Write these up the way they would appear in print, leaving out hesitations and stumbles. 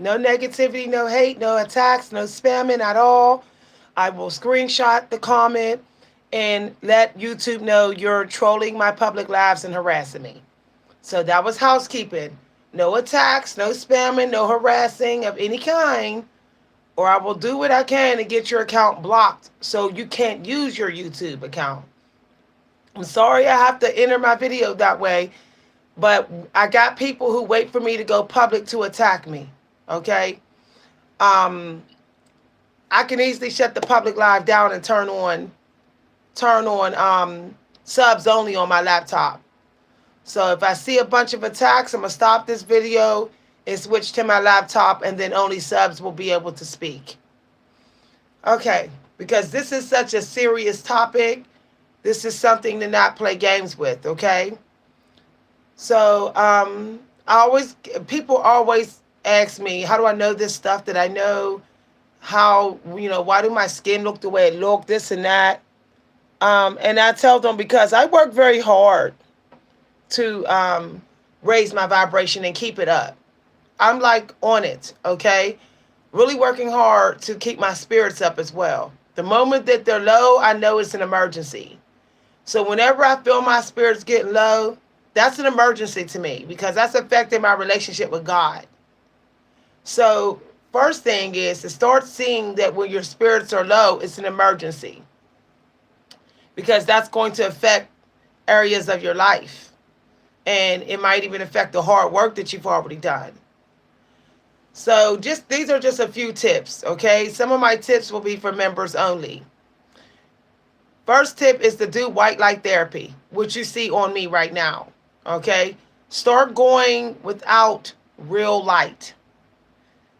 No negativity, no hate, no attacks, no spamming at all. I will screenshot the comment and let YouTube know you're trolling my public lives and harassing me. So that was housekeeping. No attacks, no spamming, no harassing of any kind, or I will do what I can to get your account blocked so you can't use your YouTube account. I'm sorry I have to enter my video that way, but I got people who wait for me to go public to attack me. Okay? Um, I can easily shut the public live down and turn on subs only on my laptop. So if I see a bunch of attacks, I'm gonna stop this video and switch to my laptop, and then only subs will be able to speak. Okay, because this is such a serious topic. This is something to not play games with, okay? So, people always ask me, how do I know this stuff that I know? How, why do my skin look the way it look, this and that? And I tell them because I work very hard to raise my vibration and keep it up. I'm like on it, okay? Really working hard to keep my spirits up as well. The moment that they're low, I know it's an emergency. So whenever I feel my spirits getting low, that's an emergency to me because that's affecting my relationship with God. So first thing is to start seeing that when your spirits are low, it's an emergency because that's going to affect areas of your life. And it might even affect the hard work that you've already done. So these are just a few tips, okay? Some of my tips will be for members only. First tip is to do white light therapy, which you see on me right now, okay? Start going without real light.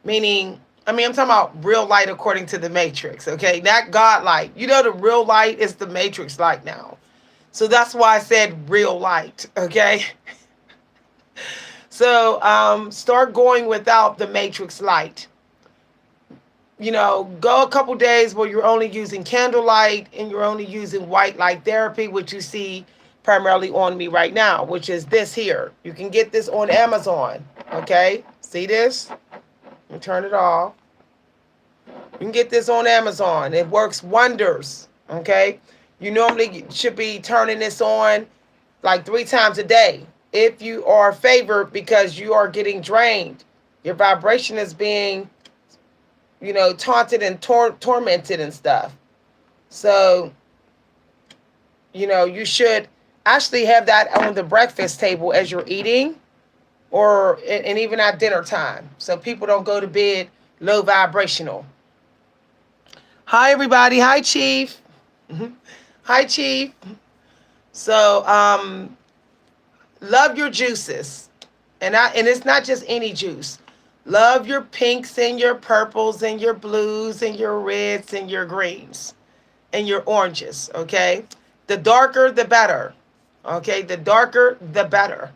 Meaning, I'm talking about real light according to the Matrix, okay? Not God light. The real light is the Matrix light now. So that's why I said real light, okay? So start going without the Matrix light. Go a couple days where you're only using candlelight and you're only using white light therapy, which you see primarily on me right now, which is this here. You can get this on Amazon, okay? See this? Let me turn it off. You can get this on Amazon. It works wonders, okay? You normally should be turning this on like 3 times a day. If you are favored because you are getting drained, your vibration is being, taunted and tormented and stuff. So, you should actually have that on the breakfast table as you're eating and even at dinner time. So people don't go to bed low vibrational. Hi, everybody. Hi, Chief. Hi, Chief. So, love your juices. And it's not just any juice. Love your pinks and your purples and your blues and your reds and your greens and your oranges, okay? The darker, the better, okay? The darker, the better.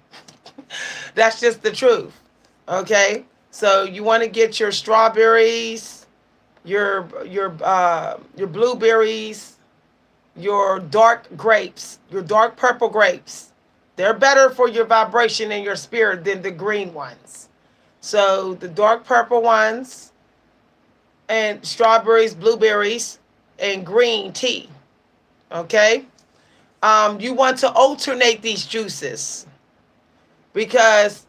That's just the truth, okay? So you want to get your strawberries, your blueberries, your dark grapes, your dark purple grapes. They're better for your vibration and your spirit than the green ones. So the dark purple ones and strawberries, blueberries, and green tea. Okay? You want to alternate these juices because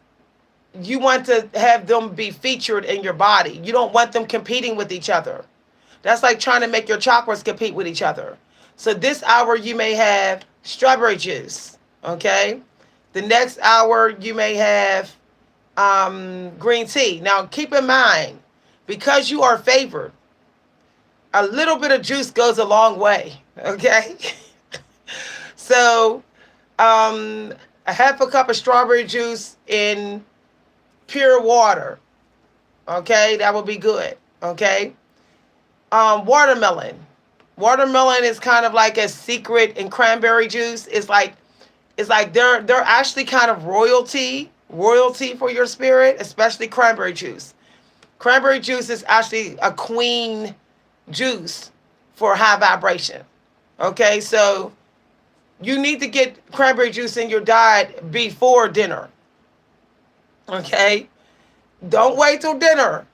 you want to have them be featured in your body. You don't want them competing with each other. That's like trying to make your chakras compete with each other. So this hour you may have strawberry juice. Okay? The next hour you may have green tea. Now, keep in mind, because you are favored, a little bit of juice goes a long way. Okay? So, a half a cup of strawberry juice in pure water. Okay? That would be good. Okay? Watermelon. Watermelon is kind of like a secret in cranberry juice. It's like they're actually kind of royalty for your spirit, especially cranberry juice. Cranberry juice is actually a queen juice for high vibration. Okay, so you need to get cranberry juice in your diet before dinner. Okay, Don't wait till dinner.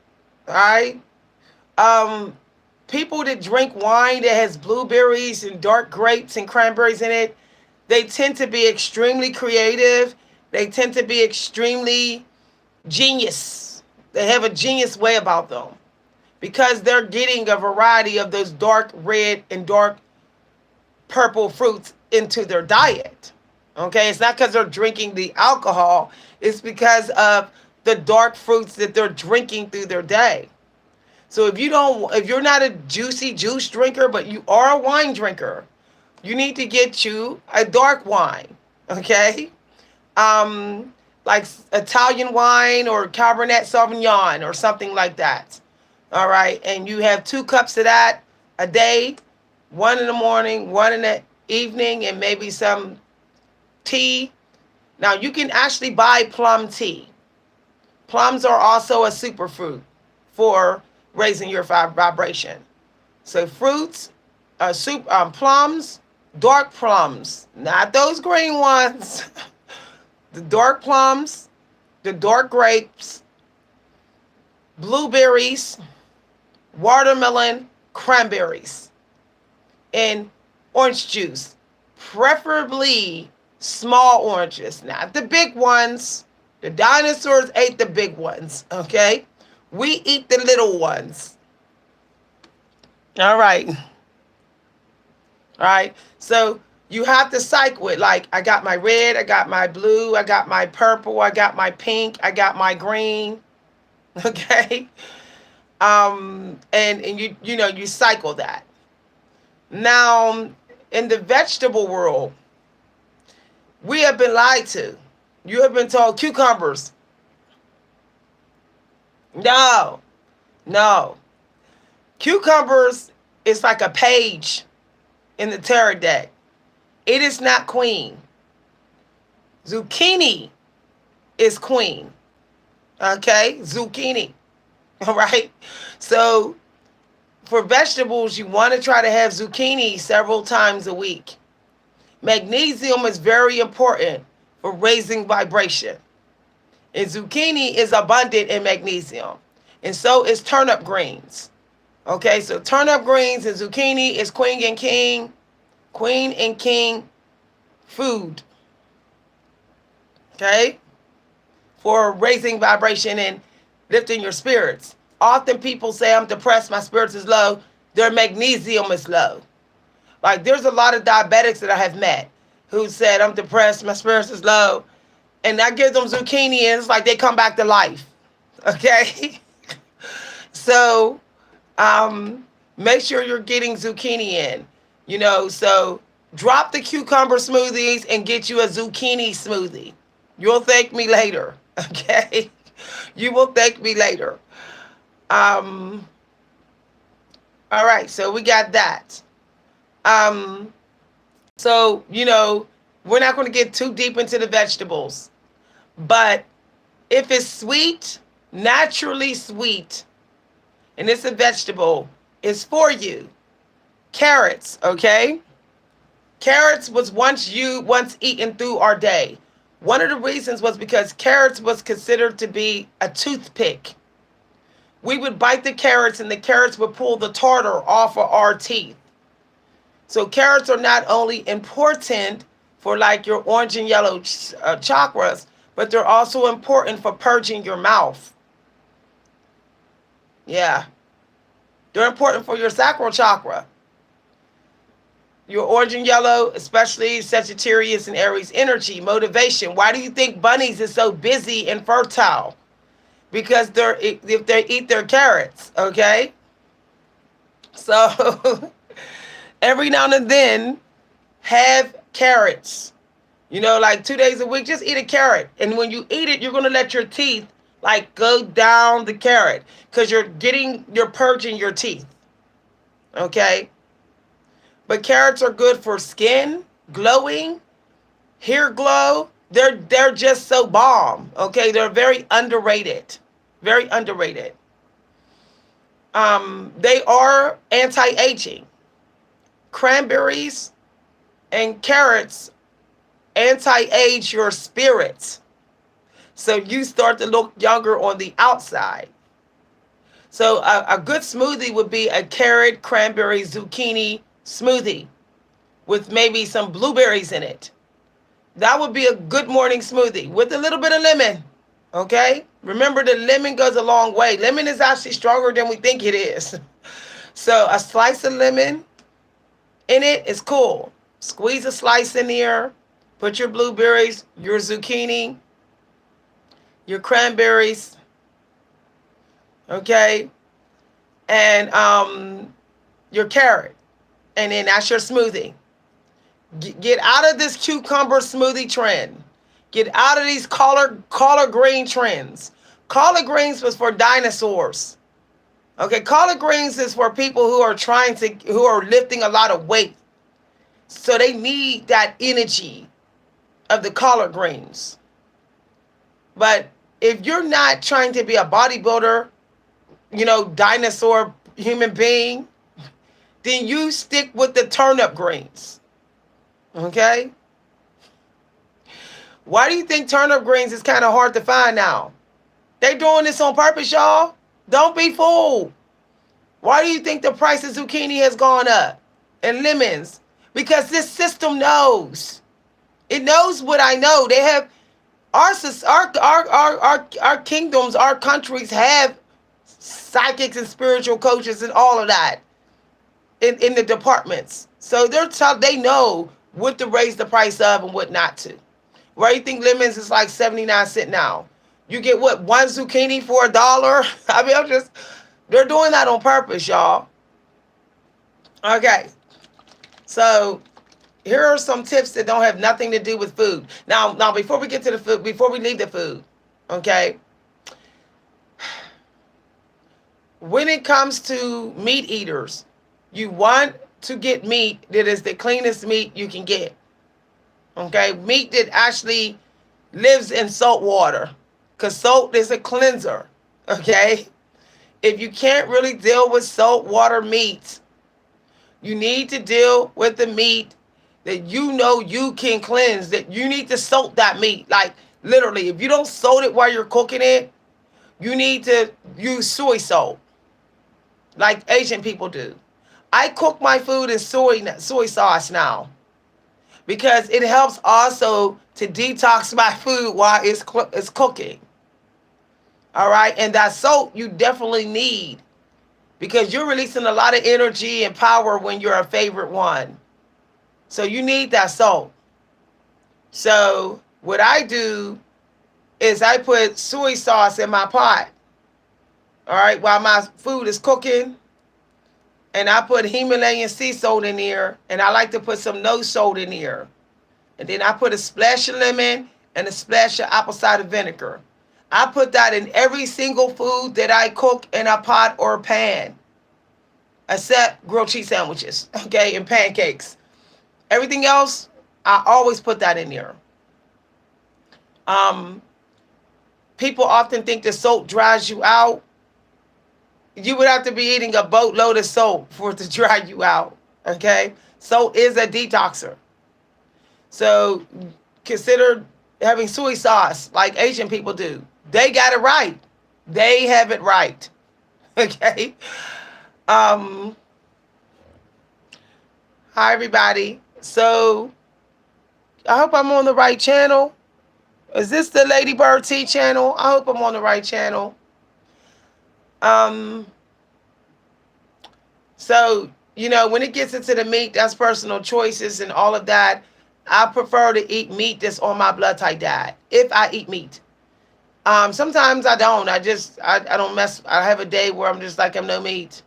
All right. Um, People that drink wine that has blueberries and dark grapes and cranberries in it, they tend to be extremely creative. They tend to be extremely genius. They have a genius way about them because they're getting a variety of those dark red and dark purple fruits into their diet. Okay, it's not because they're drinking the alcohol, it's because of the dark fruits that they're drinking through their day. So if you're not a juicy juice drinker, but you are a wine drinker, you need to get you a dark wine. Okay? Like Italian wine or Cabernet Sauvignon or something like that. All right, and you have 2 cups of that a day, one in the morning, one in the evening, and maybe some tea. Now you can actually buy plum tea. Plums are also a superfood for raising your vibration. So fruits, plums, dark plums, not those green ones. The dark plums, the dark grapes, blueberries, watermelon, cranberries, and orange juice. Preferably small oranges, not the big ones. The dinosaurs ate the big ones, okay? We eat the little ones. All right. All right. So you have to cycle it. Like, I got my red, I got my blue, I got my purple, I got my pink, I got my green. Okay? And you cycle that. Now, in the vegetable world, we have been lied to. You have been told cucumbers. No. No. Cucumbers is like a page in the tarot deck. It is not queen. Zucchini is queen. Okay? Zucchini. All right? So, for vegetables, you want to try to have zucchini several times a week. Magnesium is very important for raising vibration. And zucchini is abundant in magnesium. And so is turnip greens. Okay, so turnip greens and zucchini is queen and king food. Okay? For raising vibration and lifting your spirits. Often people say, I'm depressed, my spirits is low. Their magnesium is low. Like, there's a lot of diabetics that I have met who said, I'm depressed, my spirits is low. And I give them zucchini and it's like they come back to life. Okay? So, make sure you're getting zucchini in. So drop the cucumber smoothies and get you a zucchini smoothie. You'll thank me later. Okay? You will thank me later. All right, so we got that. So, we're not going to get too deep into the vegetables. But if it's sweet, naturally sweet, and it's a vegetable, it's for you. Carrots, okay? Carrots was once eaten through our day. One of the reasons was because carrots was considered to be a toothpick. We would bite the carrots and the carrots would pull the tartar off of our teeth. So carrots are not only important for like your orange and yellow chakras, but they're also important for purging your mouth. Yeah. They're important for your sacral chakra. Your orange and yellow, especially Sagittarius and Aries energy, motivation. Why do you think bunnies is so busy and fertile? Because if they eat their carrots, okay? So every now and then, have carrots. Like 2 days a week, just eat a carrot. And when you eat it, you're going to let your teeth like go down the carrot because you're purging your teeth. Okay? But carrots are good for skin, glowing, hair glow. They're just so bomb. Okay? They're very underrated. Very underrated. They are anti-aging. Cranberries and carrots anti-age your spirits. So you start to look younger on the outside. So a good smoothie would be a carrot, cranberry, zucchini smoothie with maybe some blueberries in it. That would be a good morning smoothie with a little bit of lemon. Okay? Remember, the lemon goes a long way. Lemon is actually stronger than we think it is. So a slice of lemon in it is cool. Squeeze a slice in here. Put your blueberries, your zucchini, your cranberries, okay, and your carrot, and then that's your smoothie. Get out of this cucumber smoothie trend. Get out of these collard green trends. Collard greens was for dinosaurs. Okay, collard greens is for people who are lifting a lot of weight. So they need that energy of the collard greens. But if you're not trying to be a bodybuilder, dinosaur human being, then you stick with the turnip greens. Okay? Why do you think turnip greens is kind of hard to find now? They doing this on purpose, y'all. Don't be fooled. Why do you think the price of zucchini has gone up? And lemons? Because this system knows. It knows what I know. They have our kingdoms, our countries have psychics and spiritual coaches and all of that in the departments. So they know what to raise the price of and what not to. Why do you think lemons is like 79 cents now? You get what, one zucchini for $1? I mean, they're doing that on purpose, y'all. Okay. So here are some tips that don't have nothing to do with food. Now, before we get to the food, before we leave the food, okay? When it comes to meat eaters, you want to get meat that is the cleanest meat you can get. Okay? Meat that actually lives in salt water. Because salt is a cleanser. Okay? If you can't really deal with salt water meat, you need to deal with the meat that you can cleanse, that you need to salt that meat. Like, literally, if you don't salt it while you're cooking it, you need to use soy salt, like Asian people do. I cook my food in soy sauce now because it helps also to detox my food while it's cooking. All right? And that salt you definitely need because you're releasing a lot of energy and power when you're a favorite one. So you need that salt. So what I do is I put soy sauce in my pot, all right, while my food is cooking. And I put Himalayan sea salt in there. And I like to put some no salt in there. And then I put a splash of lemon and a splash of apple cider vinegar. I put that in every single food that I cook in a pot or a pan. Except grilled cheese sandwiches, okay, and pancakes. Everything else, I always put that in there. People often think that salt dries you out. You would have to be eating a boatload of salt for it to dry you out. Okay? Salt is a detoxer. So consider having soy sauce like Asian people do. They got it right. They have it right. Okay? Hi, everybody. So I hope I'm on the right channel. Is this the Lady Bird Tea channel? I hope I'm on the right channel. So, when it gets into the meat, that's personal choices and all of that. I prefer to eat meat that's on my blood type diet, if I eat meat. Sometimes I don't. I don't mess. I have a day where I'm just like, I'm no meat.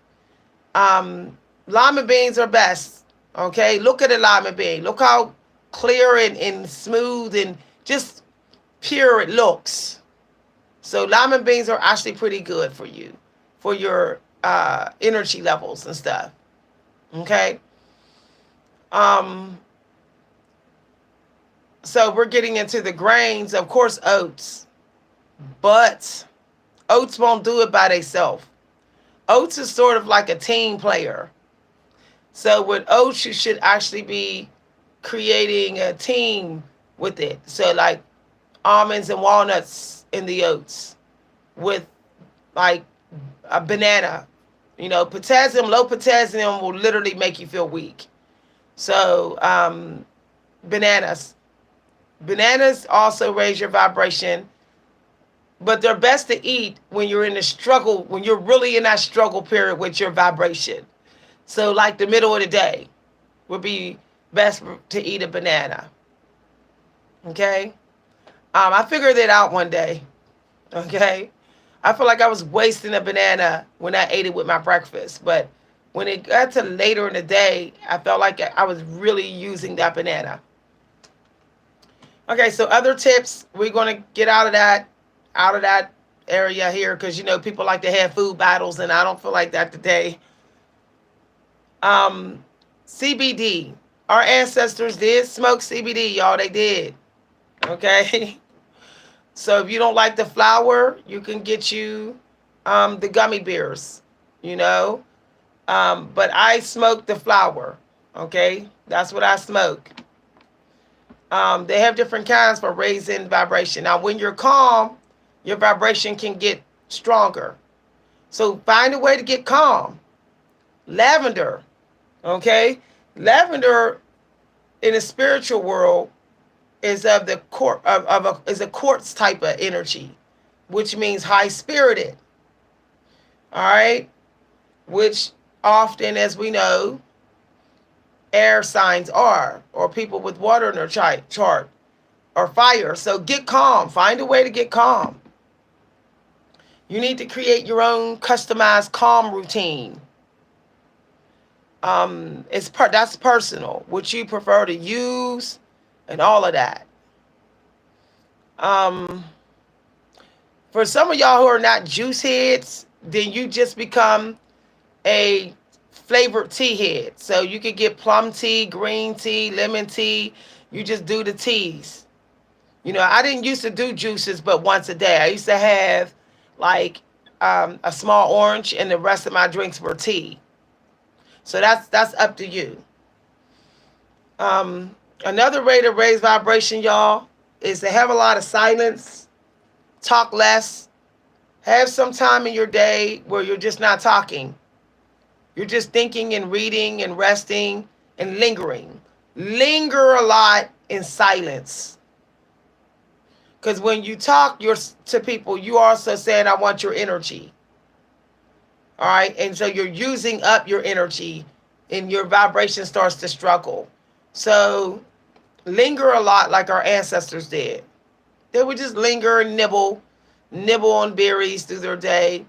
Lima beans are best. Okay? Look at a lima bean. Look how clear and smooth and just pure it looks. So lima beans are actually pretty good for you, for your energy levels and stuff. Okay? So we're getting into the grains. Of course, oats. But oats won't do it by themselves. Oats is sort of like a team player. So with oats, you should actually be creating a team with it. So like almonds and walnuts in the oats with like a banana. Potassium, low potassium will literally make you feel weak. So bananas. Bananas also raise your vibration, but they're best to eat when you're in the struggle, when you're really in that struggle period with your vibration. So like the middle of the day would be best to eat a banana. Okay? I figured it out one day. Okay? I feel like I was wasting a banana when I ate it with my breakfast. But when it got to later in the day, I felt like I was really using that banana. Okay, so other tips, we're going to get out of that area here because, people like to have food battles, and I don't feel like that today. CBD. Our ancestors did smoke CBD, y'all. They did. Okay? So if you don't like the flower, you can get you the gummy bears, But I smoke the flower. Okay? That's what I smoke. They have different kinds for raising vibration. Now, when you're calm, your vibration can get stronger. So find a way to get calm. Lavender. Okay? Lavender in the spiritual world is of the is a quartz type of energy, which means high spirited. All right, which often, as we know, air signs are, or people with water in their chart, or fire. So get calm. Find a way to get calm. You need to create your own customized calm routine. That's personal. What you prefer to use, and all of that. For some of y'all who are not juice heads, then you just become a flavored tea head. So you could get plum tea, green tea, lemon tea. You just do the teas. I didn't used to do juices but once a day. I used to have like a small orange, and the rest of my drinks were tea. So that's up to you. Another way to raise vibration, y'all, is to have a lot of silence, talk less, have some time in your day where you're just not talking. You're just thinking and reading and resting and lingering. Linger a lot in silence. Because when you talk to people, you also saying, I want your energy. All right? And so you're using up your energy and your vibration starts to struggle. So linger a lot like our ancestors did. They would just linger and nibble on berries through their day.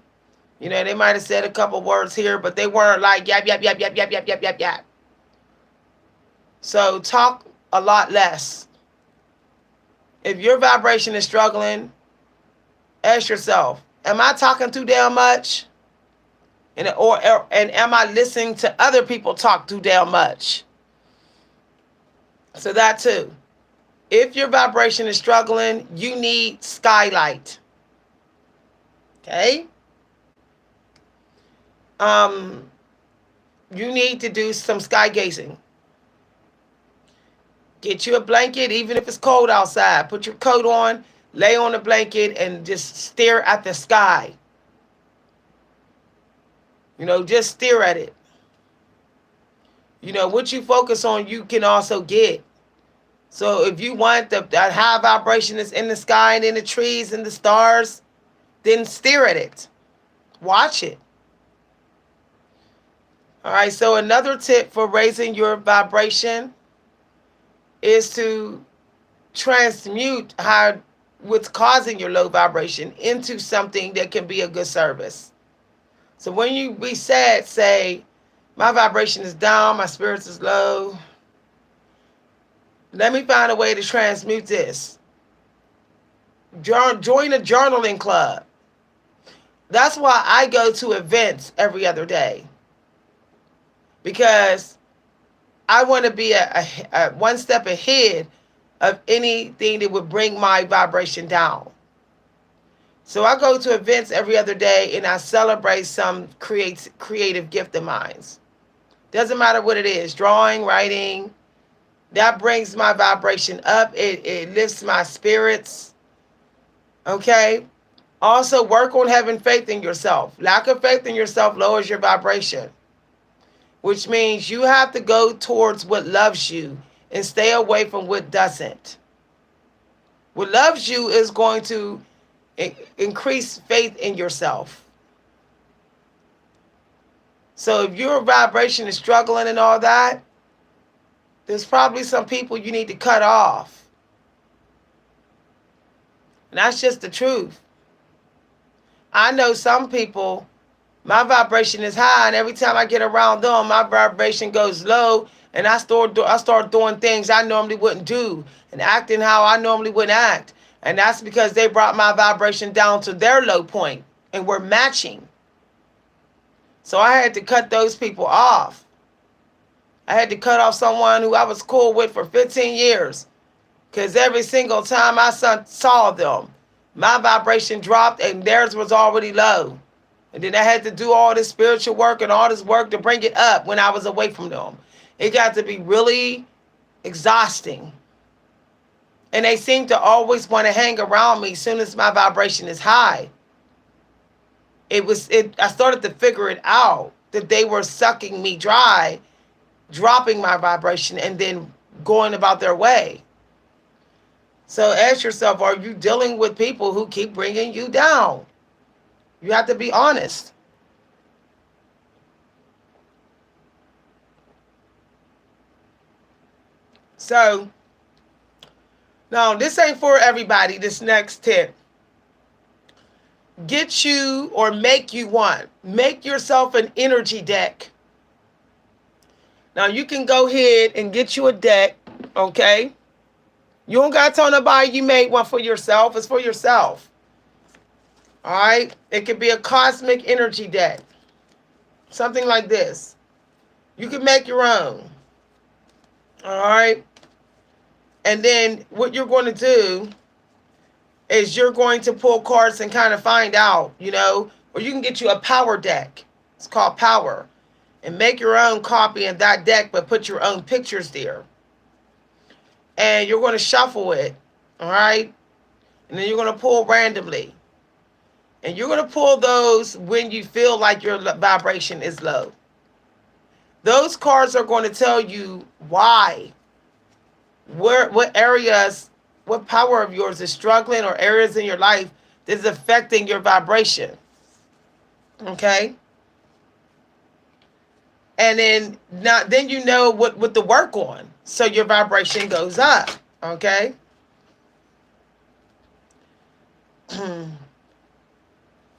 They might have said a couple words here, but they weren't like yap, yap, yap, yap, yap, yap, yap, yap, yap. So talk a lot less. If your vibration is struggling, ask yourself, am I talking too damn much? And am I listening to other people talk too damn much? So that too. If your vibration is struggling, you need skylight. Okay? You need to do some sky gazing. Get you a blanket, even if it's cold outside. Put your coat on, lay on the blanket, and just stare at the sky. Just stare at it. What you focus on, you can also get. So if you want that high vibration that's in the sky and in the trees and the stars, then stare at it. Watch it. All right, so another tip for raising your vibration is to transmute what's causing your low vibration into something that can be a good service. So when you be sad, say, my vibration is down, my spirits is low. Let me find a way to transmute this. Join a journaling club. That's why I go to events every other day. Because I want to be a one step ahead of anything that would bring my vibration down. So I go to events every other day and I celebrate some creative gift of mine. Doesn't matter what it is, drawing, writing. That brings my vibration up. It lifts my spirits. Okay? Also, work on having faith in yourself. Lack of faith in yourself lowers your vibration, which means you have to go towards what loves you and stay away from what doesn't. What loves you is going to increase faith in yourself. So if your vibration is struggling and all that, there's probably some people you need to cut off. And that's just the truth. I know some people, my vibration is high, and every time I get around them, my vibration goes low, and I start doing things I normally wouldn't do and acting how I normally wouldn't act. And that's because they brought my vibration down to their low point, and we're matching. So I had to cut those people off. I had to cut off someone who I was cool with for 15 years. Because every single time I saw them, my vibration dropped and theirs was already low. And then I had to do all this spiritual work and all this work to bring it up when I was away from them. It got to be really exhausting. And they seem to always want to hang around me as soon as my vibration is high. I started to figure it out that they were sucking me dry, dropping my vibration, and then going about their way. So ask yourself, are you dealing with people who keep bringing you down? You have to be honest. So, now this ain't for everybody, this next tip. Get you or make you one. Make yourself an energy deck. Now you can go ahead and get you a deck, okay? You don't got to tell nobody you made one for yourself. It's for yourself. All right? It could be a cosmic energy deck. Something like this. You can make your own. All right? And then what you're going to do is you're going to pull cards and kind of find out, or you can get you a power deck. It's called Power. And make your own copy of that deck, but put your own pictures there. And you're going to shuffle it, all right? And then you're going to pull randomly. And you're going to pull those when you feel like your vibration is low. Those cards are going to tell you why, what areas, what power of yours is struggling, or areas in your life that is affecting your vibration. Okay? And then you know what to work on, so your vibration goes up. Okay?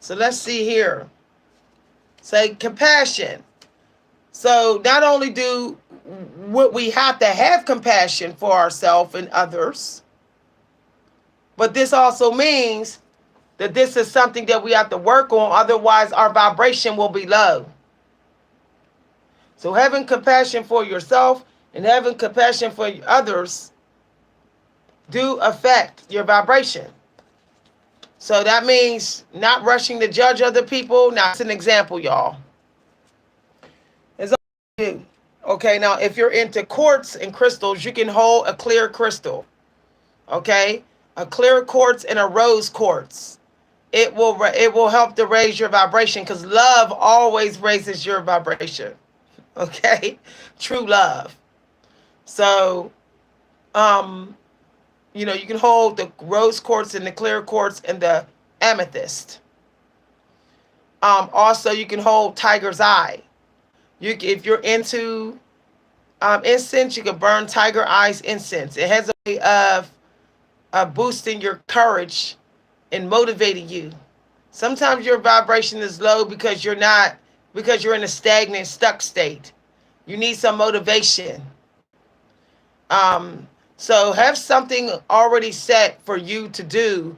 So let's see here. Say compassion. So not only do we have to have compassion for ourselves and others, but this also means that this is something that we have to work on. Otherwise, our vibration will be low. So having compassion for yourself and having compassion for others do affect your vibration. So that means not rushing to judge other people. Now, it's an example, y'all. It's all. Okay, now if you're into quartz and crystals, you can hold a clear crystal. Okay? A clear quartz and a rose quartz. It will help to raise your vibration, because love always raises your vibration. Okay? True love. So, you can hold the rose quartz and the clear quartz and the amethyst. Also, you can hold tiger's eye. If you're into incense, you can burn tiger eyes incense. It has a way of boosting your courage and motivating you. Sometimes your vibration is low because you're in a stagnant, stuck state. You need some motivation. So have something already set for you to do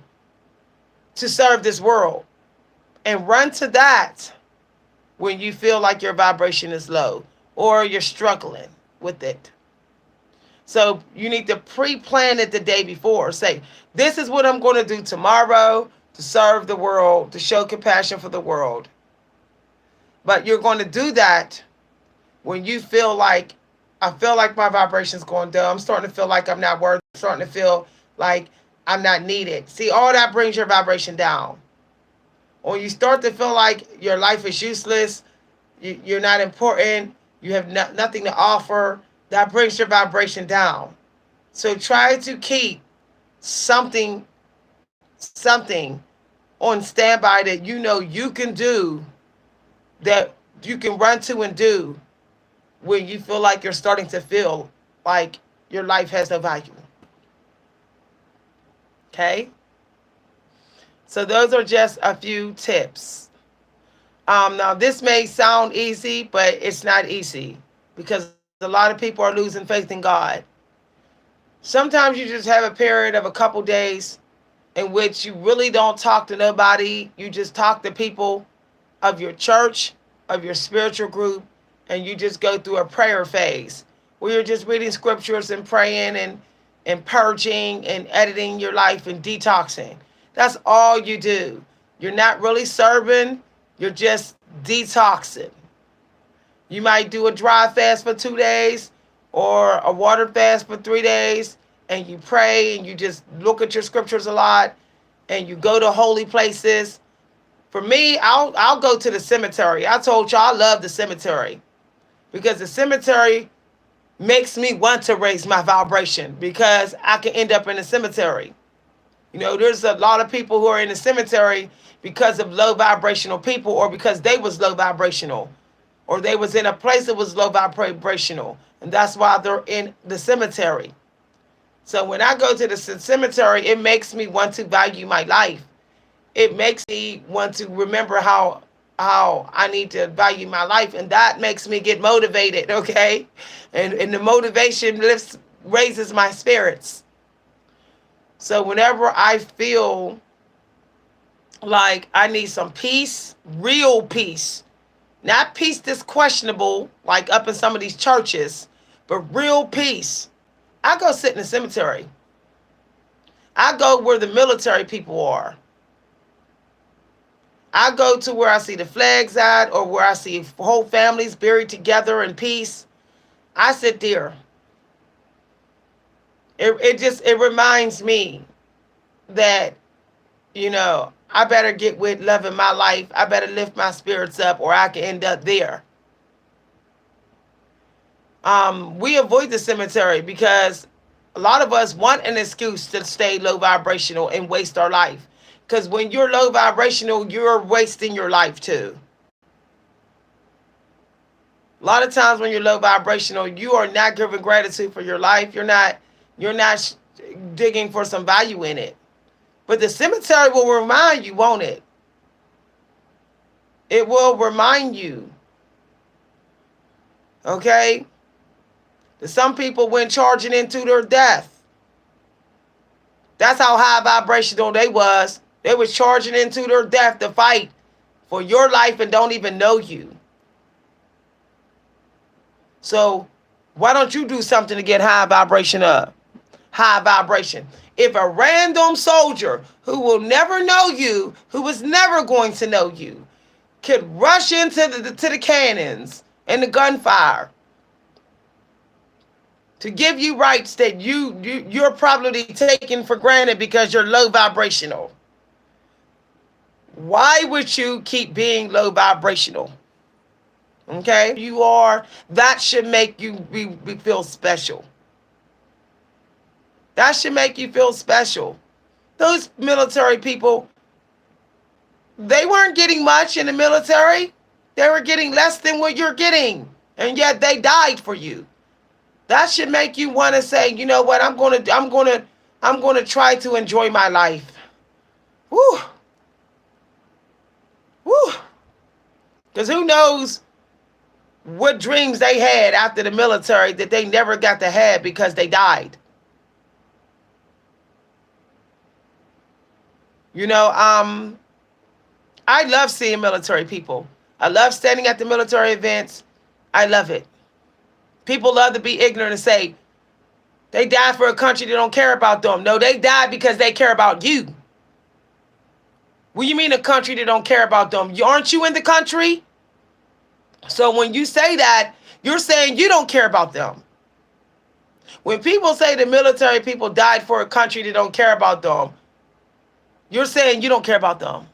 to serve this world, and run to that when you feel like your vibration is low or you're struggling with it. So you need to pre-plan it the day before. Say, this is what I'm going to do tomorrow to serve the world, to show compassion for the world. But you're going to do that when you feel like, I feel like my vibration's going down. I'm starting to feel like I'm not worthy. I'm starting to feel like I'm not needed. See, all that brings your vibration down. Or you start to feel like your life is useless, you're not important, you have nothing to offer, that brings your vibration down. So try to keep something, something on standby that you know you can do, that you can run to and do when you feel like you're starting to feel like your life has no value. Okay? So those are just a few tips. Now, this may sound easy, but it's not easy because a lot of people are losing faith in God. Sometimes you just have a period of a couple days in which you really don't talk to nobody. You just talk to people of your church, of your spiritual group, and you just go through a prayer phase where you're just reading scriptures and praying and purging and editing your life and detoxing. That's all you do. You're not really serving, you're just detoxing. You might do a dry fast for 2 days or a water fast for 3 days, and you pray and you just look at your scriptures a lot and you go to holy places. For me, I'll go to the cemetery. I told you I love the cemetery because the cemetery makes me want to raise my vibration because I can end up in the cemetery. You know, there's a lot of people who are in the cemetery because of low vibrational people, or because they was low vibrational, or they was in a place that was low vibrational, and that's why they're in the cemetery. So when I go to the cemetery, it makes me want to value my life. It makes me want to remember how I need to value my life, and that makes me get motivated, okay? And the motivation raises my spirits. So whenever I feel like I need some peace, real peace, not peace that's questionable, like up in some of these churches, but real peace, I go sit in the cemetery. I go where the military people are. I go to where I see the flags at, or where I see whole families buried together in peace. I sit there. It reminds me that, you know, I better get with loving my life. I better lift my spirits up, or I can end up there. We avoid the cemetery because a lot of us want an excuse to stay low vibrational and waste our life. Because when you're low vibrational, you're wasting your life too. A lot of times when you're low vibrational, you are not giving gratitude for your life. You're not digging for some value in it. But the cemetery will remind you, won't it? It will remind you. Okay? That some people went charging into their death. That's how high vibrational they was. They was charging into their death to fight for your life and don't even know you. So why don't you do something to get high vibration up? High vibration. If a random soldier who will never know you, who was never going to know you, could rush into the cannons and the gunfire to give you rights that you're probably taking for granted because you're low vibrational, why would you keep being low vibrational? Okay? You are, that should make you feel special. That should make you feel special. Those military people, they weren't getting much in the military. They were getting less than what you're getting. And yet they died for you. That should make you want to say, you know what, I'm gonna try to enjoy my life. Woo. Woo. Because who knows what dreams they had after the military that they never got to have because they died. You know, I love seeing military people. I love standing at the military events. I love it. People love to be ignorant and say, they died for a country that don't care about them. No, they died because they care about you. What do you mean a country that don't care about them? Aren't you in the country? So when you say that, you're saying you don't care about them. When people say the military people died for a country that don't care about them, you're saying you don't care about them.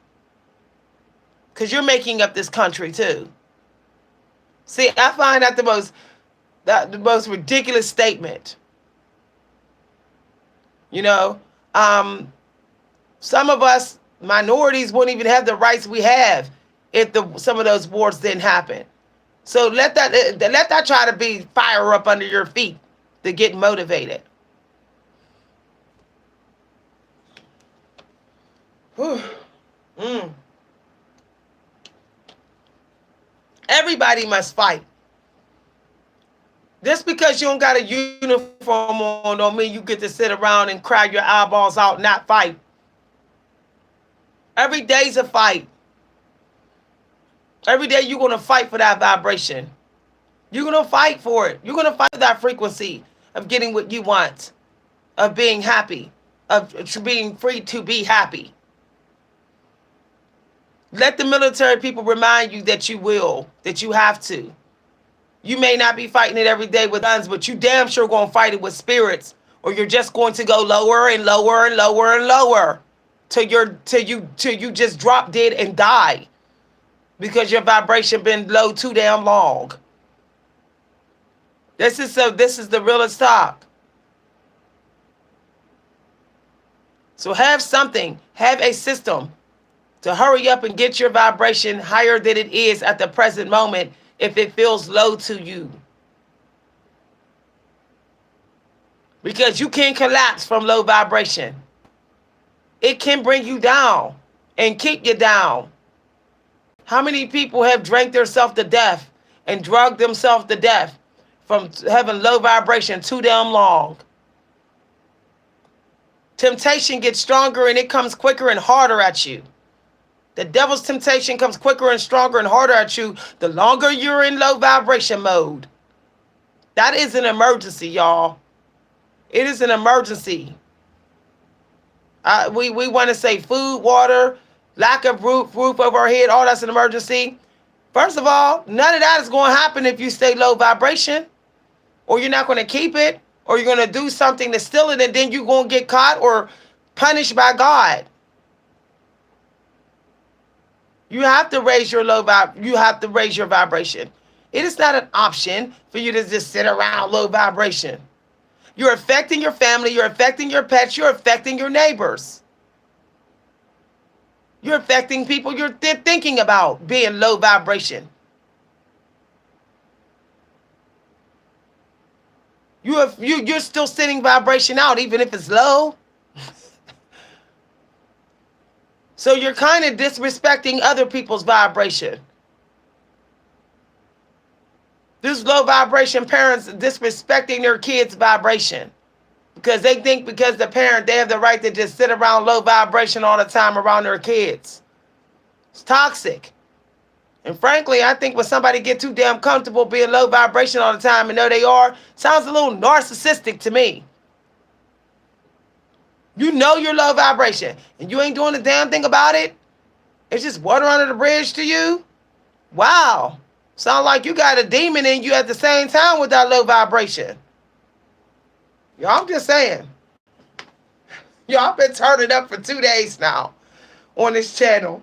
Because you're making up this country too. See, I find the most ridiculous statement. You know, some of us minorities wouldn't even have the rights we have if some of those wars didn't happen. So let that try to be fire up under your feet to get motivated. Mm. Everybody must fight. Just because you don't got a uniform on don't mean you get to sit around and cry your eyeballs out and not fight. Every day's a fight. Every day you're going to fight for that vibration. You're going to fight for it. You're going to fight for that frequency of getting what you want, of being happy, of being free to be happy. Let the military people remind you that you will, that you have to. You may not be fighting it every day with guns, but you damn sure going to fight it with spirits, or you're just going to go lower and lower and lower and lower till you just drop dead and die because your vibration been low too damn long. This is the realest talk. So have something, have a system to hurry up and get your vibration higher than it is at the present moment if it feels low to you. Because you can collapse from low vibration. It can bring you down and keep you down. How many people have drank themselves to death and drugged themselves to death from having low vibration too damn long? Temptation gets stronger and it comes quicker and harder at you. The devil's temptation comes quicker and stronger and harder at you the longer you're in low vibration mode. That is an emergency, y'all. It is an emergency. We want to say food, water, lack of roof over our head, all that's an emergency. First of all, none of that is going to happen if you stay low vibration, or you're not going to keep it, or you're going to do something to steal it, and then you're going to get caught or punished by God. You have to raise your you have to raise your vibration. It is not an option for you to just sit around low vibration. You're affecting your family, you're affecting your pets, you're affecting your neighbors. You're affecting people you're thinking about being low vibration. You're still sending vibration out even if it's low. So you're kind of disrespecting other people's vibration. This low vibration parents disrespecting their kids' vibration because they think because the parent, they have the right to just sit around low vibration all the time around their kids. It's toxic. And frankly, I think when somebody get too damn comfortable being low vibration all the time and know they are, sounds a little narcissistic to me. You know you're low vibration and you ain't doing a damn thing about it. It's just water under the bridge to you. Wow. Sound like you got a demon in you at the same time with that low vibration. Y'all, I'm just saying. Y'all been turning up for 2 days now on this channel.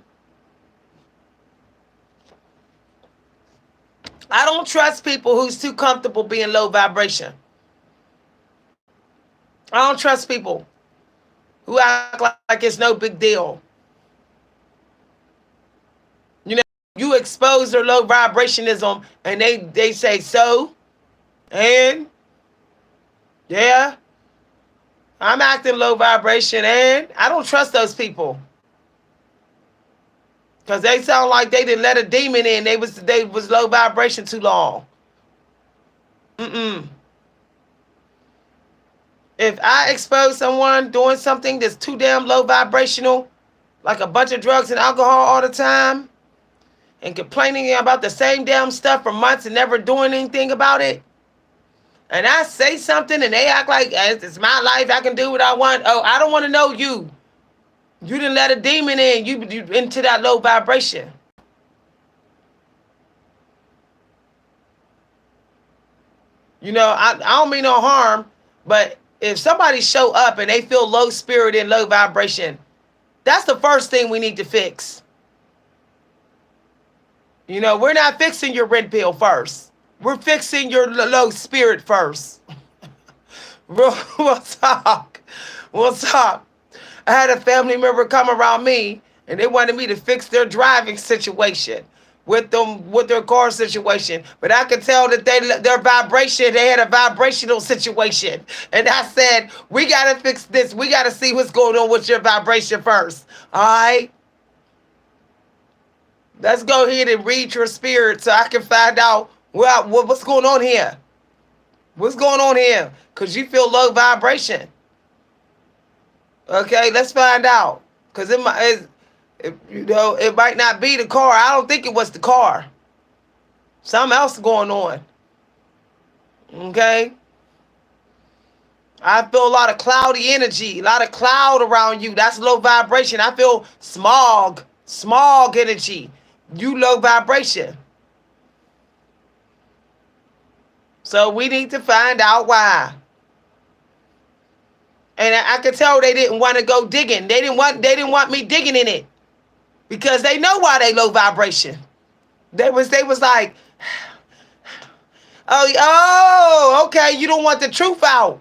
I don't trust people who's too comfortable being low vibration. I don't trust people who act like it's no big deal. You know, you expose their low vibrationism and they say so, and yeah, I'm acting low vibration, and I don't trust those people. Because they sound like they didn't let a demon in. They was low vibration too long. If I expose someone doing something that's too damn low vibrational, like a bunch of drugs and alcohol all the time, and complaining about the same damn stuff for months and never doing anything about it, and I say something and they act like it's my life, I can do what I want. Oh, I don't want to know you. You didn't let a demon in. You into that low vibration. You know, I don't mean no harm. But if somebody show up and they feel low spirit and low vibration, that's the first thing we need to fix. You know, we're not fixing your red pill first. We're fixing your low spirit first. We'll talk. We'll talk. I had a family member come around me and they wanted me to fix their driving situation with their car situation. But I could tell that their vibration, they had a vibrational situation. And I said, we gotta fix this. We gotta see what's going on with your vibration first. All right. Let's go ahead and read your spirit so I can find out what's going on here. What's going on here? Because you feel low vibration. Okay, let's find out. Because it might not be the car. I don't think it was the car. Something else going on. Okay? I feel a lot of cloudy energy, a lot of cloud around you. That's low vibration. I feel smog energy. You low vibration. So we need to find out why. And I could tell they didn't want to go digging. They didn't want me digging in it. Because they know why they low vibration. They was like, okay, you don't want the truth out.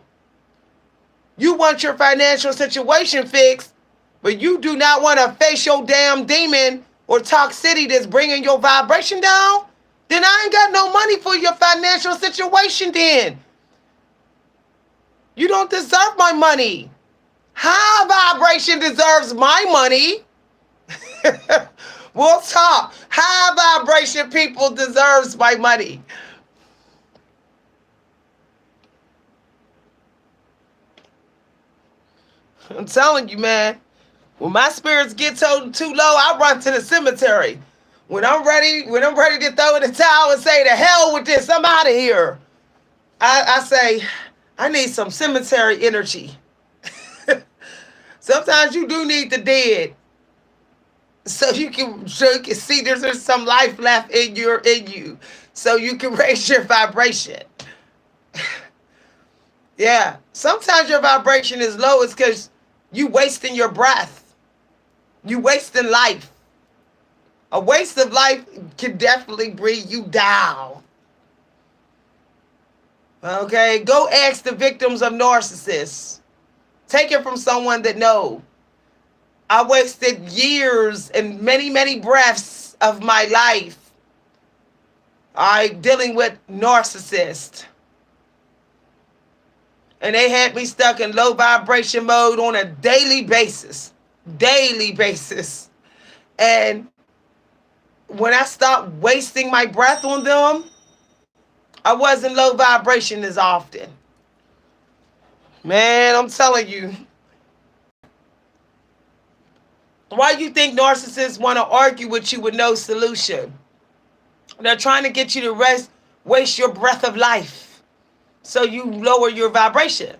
You want your financial situation fixed, but you do not want to face your damn demon or toxicity that's bringing your vibration down. Then I ain't got no money for your financial situation then. You don't deserve my money. High vibration deserves my money. We'll talk. High vibration people deserves my money. I'm telling you, man. When my spirits get too low, I run to the cemetery. When I'm ready to throw in the towel and say, "To hell with this, I'm out of here," I say, I need some cemetery energy. Sometimes you do need the dead, so you can see there's some life left in you, so you can raise your vibration. Yeah, sometimes your vibration is low. It's because you wasting your breath. You wasting life. A waste of life can definitely bring you down. Okay, go ask the victims of narcissists. Take it from someone that knows. I wasted years and many, many breaths of my life. Dealing with narcissists. And they had me stuck in low vibration mode on a daily basis. And when I stopped wasting my breath on them, I wasn't low vibration as often. Man, I'm telling you. Why you think narcissists want to argue with you with no solution? They're trying to get you to waste your breath of life so you lower your vibration.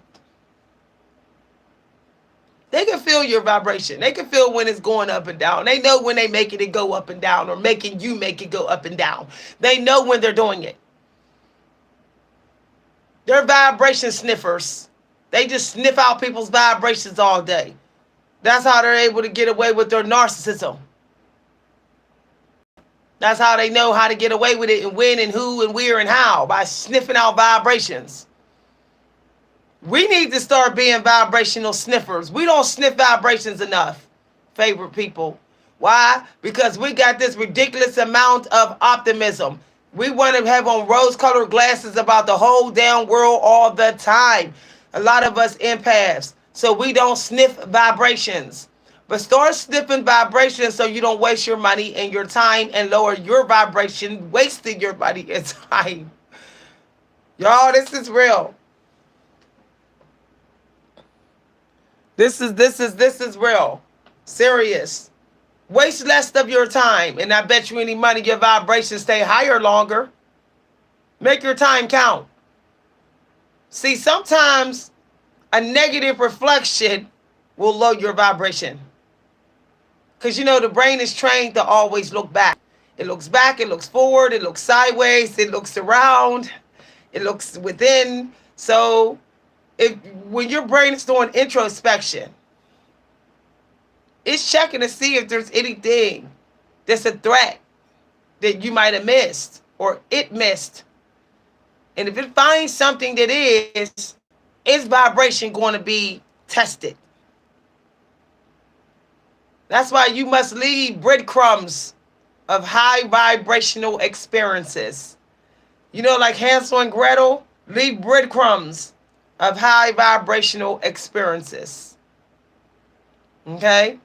They can feel your vibration. They can feel when it's going up and down. They know when they making it go up and down or making you make it go up and down. They know when they're doing it. They're vibration sniffers. They just sniff out people's vibrations all day. That's how they're able to get away with their narcissism. That's how they know how to get away with it and when and who and where and how, by sniffing out vibrations. We need to start being vibrational sniffers. We don't sniff vibrations enough, favorite people. Why? Because we got this ridiculous amount of optimism. We want to have on rose-colored glasses about the whole damn world all the time. A lot of us empaths, so we don't sniff vibrations. But start sniffing vibrations so you don't waste your money and your time and lower your vibration, wasting your money and time. Y'all, this is real. This is real. Serious. Waste less of your time, and I bet you any money your vibrations stay higher longer. Make your time count. See, sometimes a negative reflection will lower your vibration. Because, the brain is trained to always look back. It looks back, it looks forward, it looks sideways, it looks around, it looks within. So if when your brain is doing introspection, it's checking to see if there's anything that's a threat that you might have missed or it missed. And if it finds something that is, its vibration going to be tested. That's why you must leave breadcrumbs of high vibrational experiences. You know, like Hansel and Gretel, leave breadcrumbs of high vibrational experiences. Okay?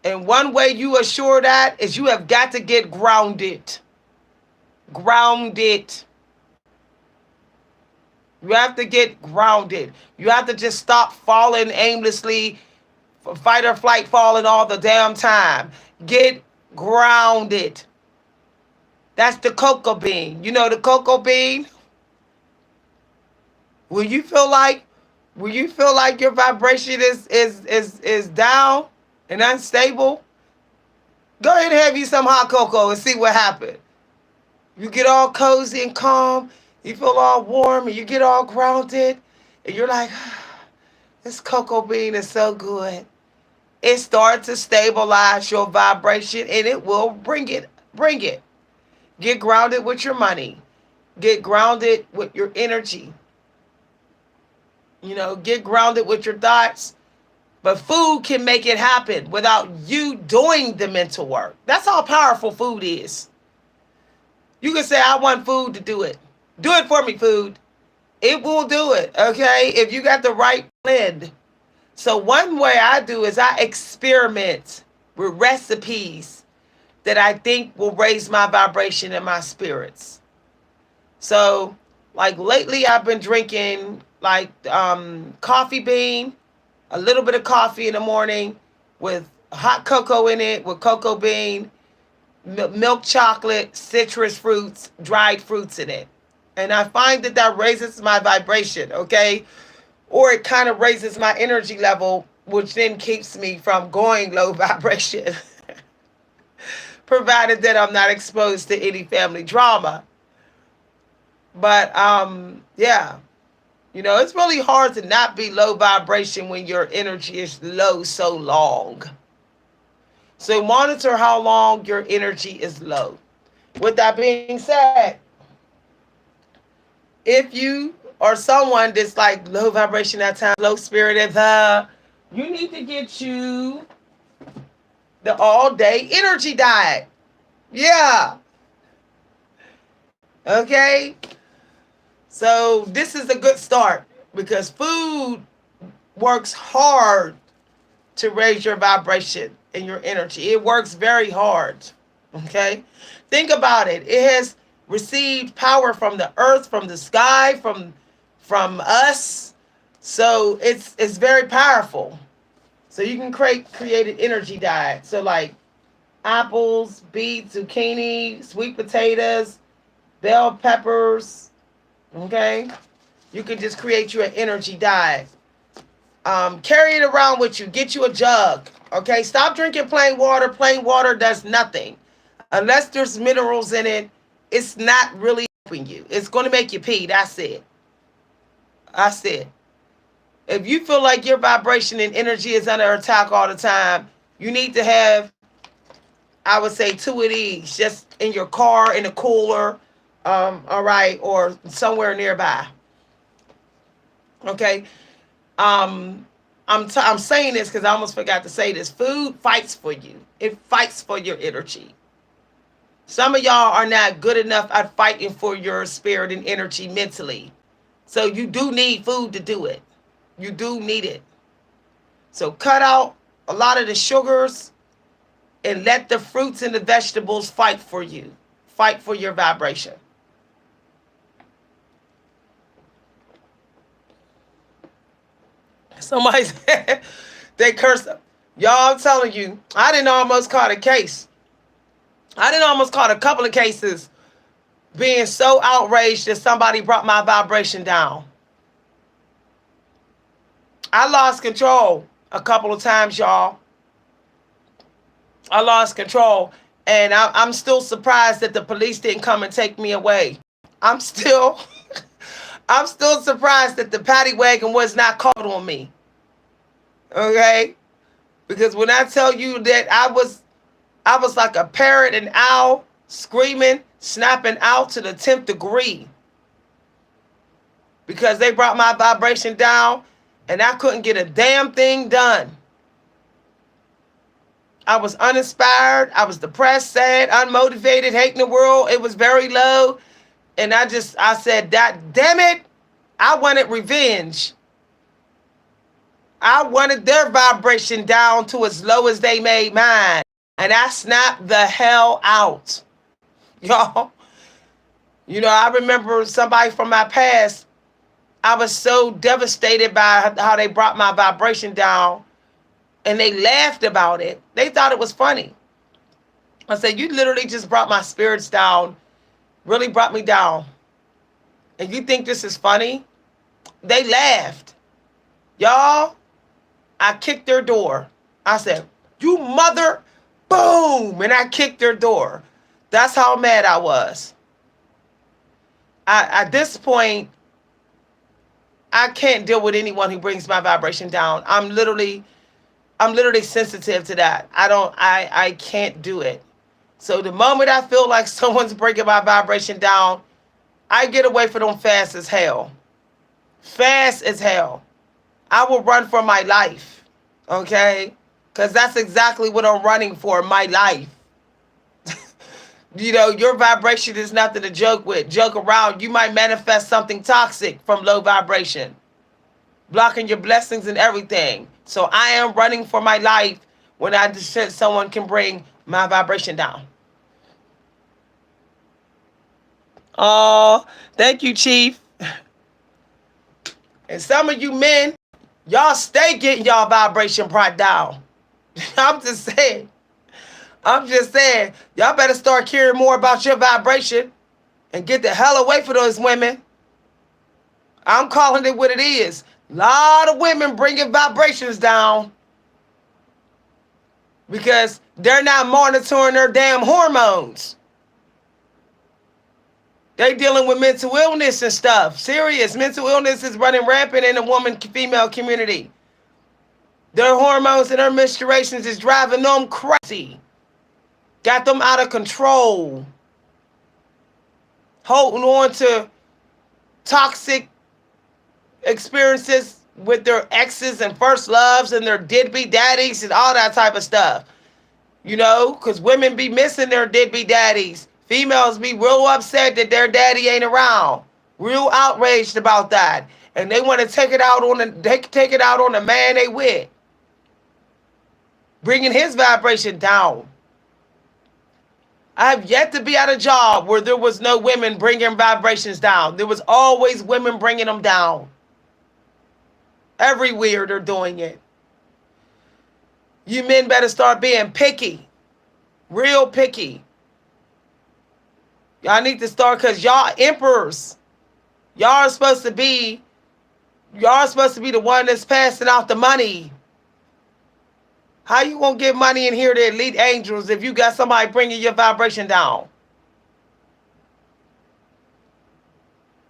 And one way you assure that is you have got to get grounded. Grounded. You have to get grounded. You have to just stop falling aimlessly, fight or flight falling all the damn time. Get grounded. That's the cocoa bean. You know the cocoa bean? When you feel like your vibration is down and unstable, go ahead and have you some hot cocoa and see what happens. You get all cozy and calm, you feel all warm, and you get all grounded, and you're like, this cocoa bean is so good. It starts to stabilize your vibration, and it will bring it. Get grounded with your money. Get grounded with your energy. You know, get grounded with your thoughts. But food can make it happen without you doing the mental work. That's how powerful food is. You can say, I want food to do it. Do it for me, food. It will do it, okay? If you got the right blend. So one way I do is I experiment with recipes that I think will raise my vibration and my spirits. So, like lately I've been drinking like coffee bean, a little bit of coffee in the morning with hot cocoa in it, with cocoa bean, milk chocolate, citrus fruits, dried fruits in it. And I find that raises my vibration, okay? Or it kind of raises my energy level, which then keeps me from going low vibration. Provided that I'm not exposed to any family drama. But, yeah. You know, it's really hard to not be low vibration when your energy is low so long. So monitor how long your energy is low. With that being said, if you are someone that's like low vibration at times, low spirited, you need to get you the all-day energy diet. Yeah. Okay. So this is a good start because food works hard to raise your vibration and your energy. It works very hard. Okay. Think about it. It has received power from the earth, from the sky, from us. So it's very powerful. So you can create an energy diet. So like apples, beets, zucchini, sweet potatoes, bell peppers. Okay, you can just create you an energy diet. Carry it around with you. Get you a jug. Okay, stop drinking plain water. Plain water does nothing unless there's minerals in it. It's not really helping you. It's going to make you pee. That's it. That's it. If you feel like your vibration and energy is under attack all the time, you need to have, I would say, 2 of these just in your car, in a cooler, all right, or somewhere nearby. Okay. I'm saying this because I almost forgot to say this. Food fights for you. It fights for your energy. Some of y'all are not good enough at fighting for your spirit and energy mentally. So you do need food to do it. You do need it. So cut out a lot of the sugars and let the fruits and the vegetables fight for you. Fight for your vibration. Somebody said they cursed them. Y'all, I'm telling you, I didn't almost caught a case. I didn't almost caught a couple of cases being so outraged that somebody brought my vibration down. I lost control a couple of times, y'all. I lost control. And I'm still surprised that the police didn't come and take me away. I'm still I'm still surprised that the paddy wagon was not caught on me. Okay? Because when I tell you that I was like a parrot and owl, screaming, snapping out to the 10th degree. Because they brought my vibration down and I couldn't get a damn thing done. I was uninspired. I was depressed, sad, unmotivated, hating the world. It was very low. And I said, that damn it, I wanted revenge. I wanted their vibration down to as low as they made mine. And I snapped the hell out. Y'all, I remember somebody from my past. I was so devastated by how they brought my vibration down. And they laughed about it. They thought it was funny. I said, you literally just brought my spirits down. Really brought me down. And you think this is funny? They laughed. Y'all, I kicked their door. I said, you mother, boom. And I kicked their door. That's how mad I was. At this point, I can't deal with anyone who brings my vibration down. I'm literally sensitive to that. I can't do it. So the moment I feel like someone's breaking my vibration down, I get away from them fast as hell. Fast as hell. I will run for my life. Okay? Because that's exactly what I'm running for, my life. Your vibration is nothing to joke with. Joke around. You might manifest something toxic from low vibration. Blocking your blessings and everything. So I am running for my life when I said someone can bring my vibration down. Oh, thank you, Chief. And some of you men, y'all stay getting y'all vibration brought down. I'm just saying. Y'all better start caring more about your vibration and get the hell away from those women. I'm calling it what it is. A lot of women bringing vibrations down because they're not monitoring their damn hormones. They dealing with mental illness and stuff. Serious. Mental illness is running rampant in the female community. Their hormones and their menstruations is driving them crazy. Got them out of control. Holding on to toxic experiences with their exes and first loves and their deadbeat daddies and all that type of stuff. Because women be missing their deadbeat daddies. Females be real upset that their daddy ain't around. Real outraged about that. And they want to take it out on the man they with. Bringing his vibration down. I have yet to be at a job where there was no women bringing vibrations down. There was always women bringing them down. Everywhere they're doing it. You men better start being picky. Real picky. Y'all need to start, because y'all emperors. Y'all are supposed to be the one that's passing out the money. How you gonna give money in here to elite angels if you got somebody bringing your vibration down?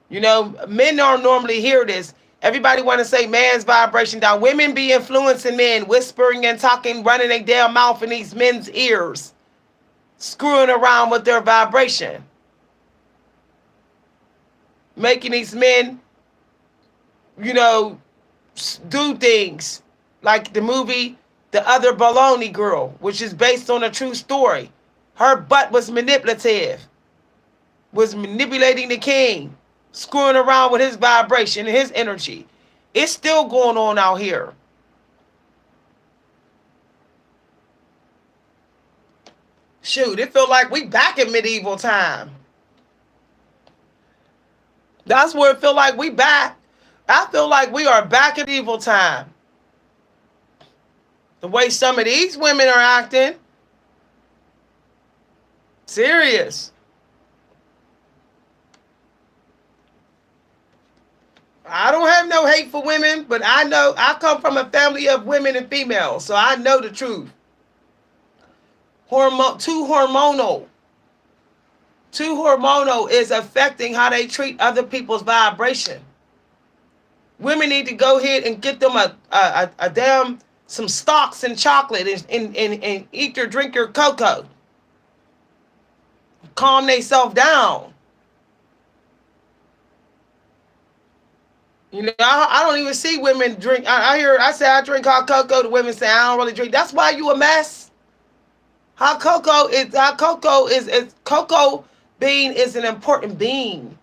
Men don't normally hear this. Everybody want to say man's vibration down. Women be influencing men, whispering and talking, running their damn mouth in these men's ears, screwing around with their vibration, making these men, do things like the movie The Other Baloney Girl, which is based on a true story. Her butt was manipulative, was manipulating the king, screwing around with his vibration and his energy. It's still going on out here. Shoot, it feel like we back in medieval time. That's where it feel like we back. I feel like we are back in medieval time. The way some of these women are acting. Serious. I don't have no hate for women, but I know I come from a family of women and females, so I know the truth. Too hormonal. Too hormonal is affecting how they treat other people's vibration. Women need to go ahead and get them a damn some stocks and chocolate and eat or drink your cocoa. Calm themselves down. You know, I don't even see women drink. I say I drink hot cocoa. The women say I don't really drink. That's why you a mess. Cocoa bean is an important bean.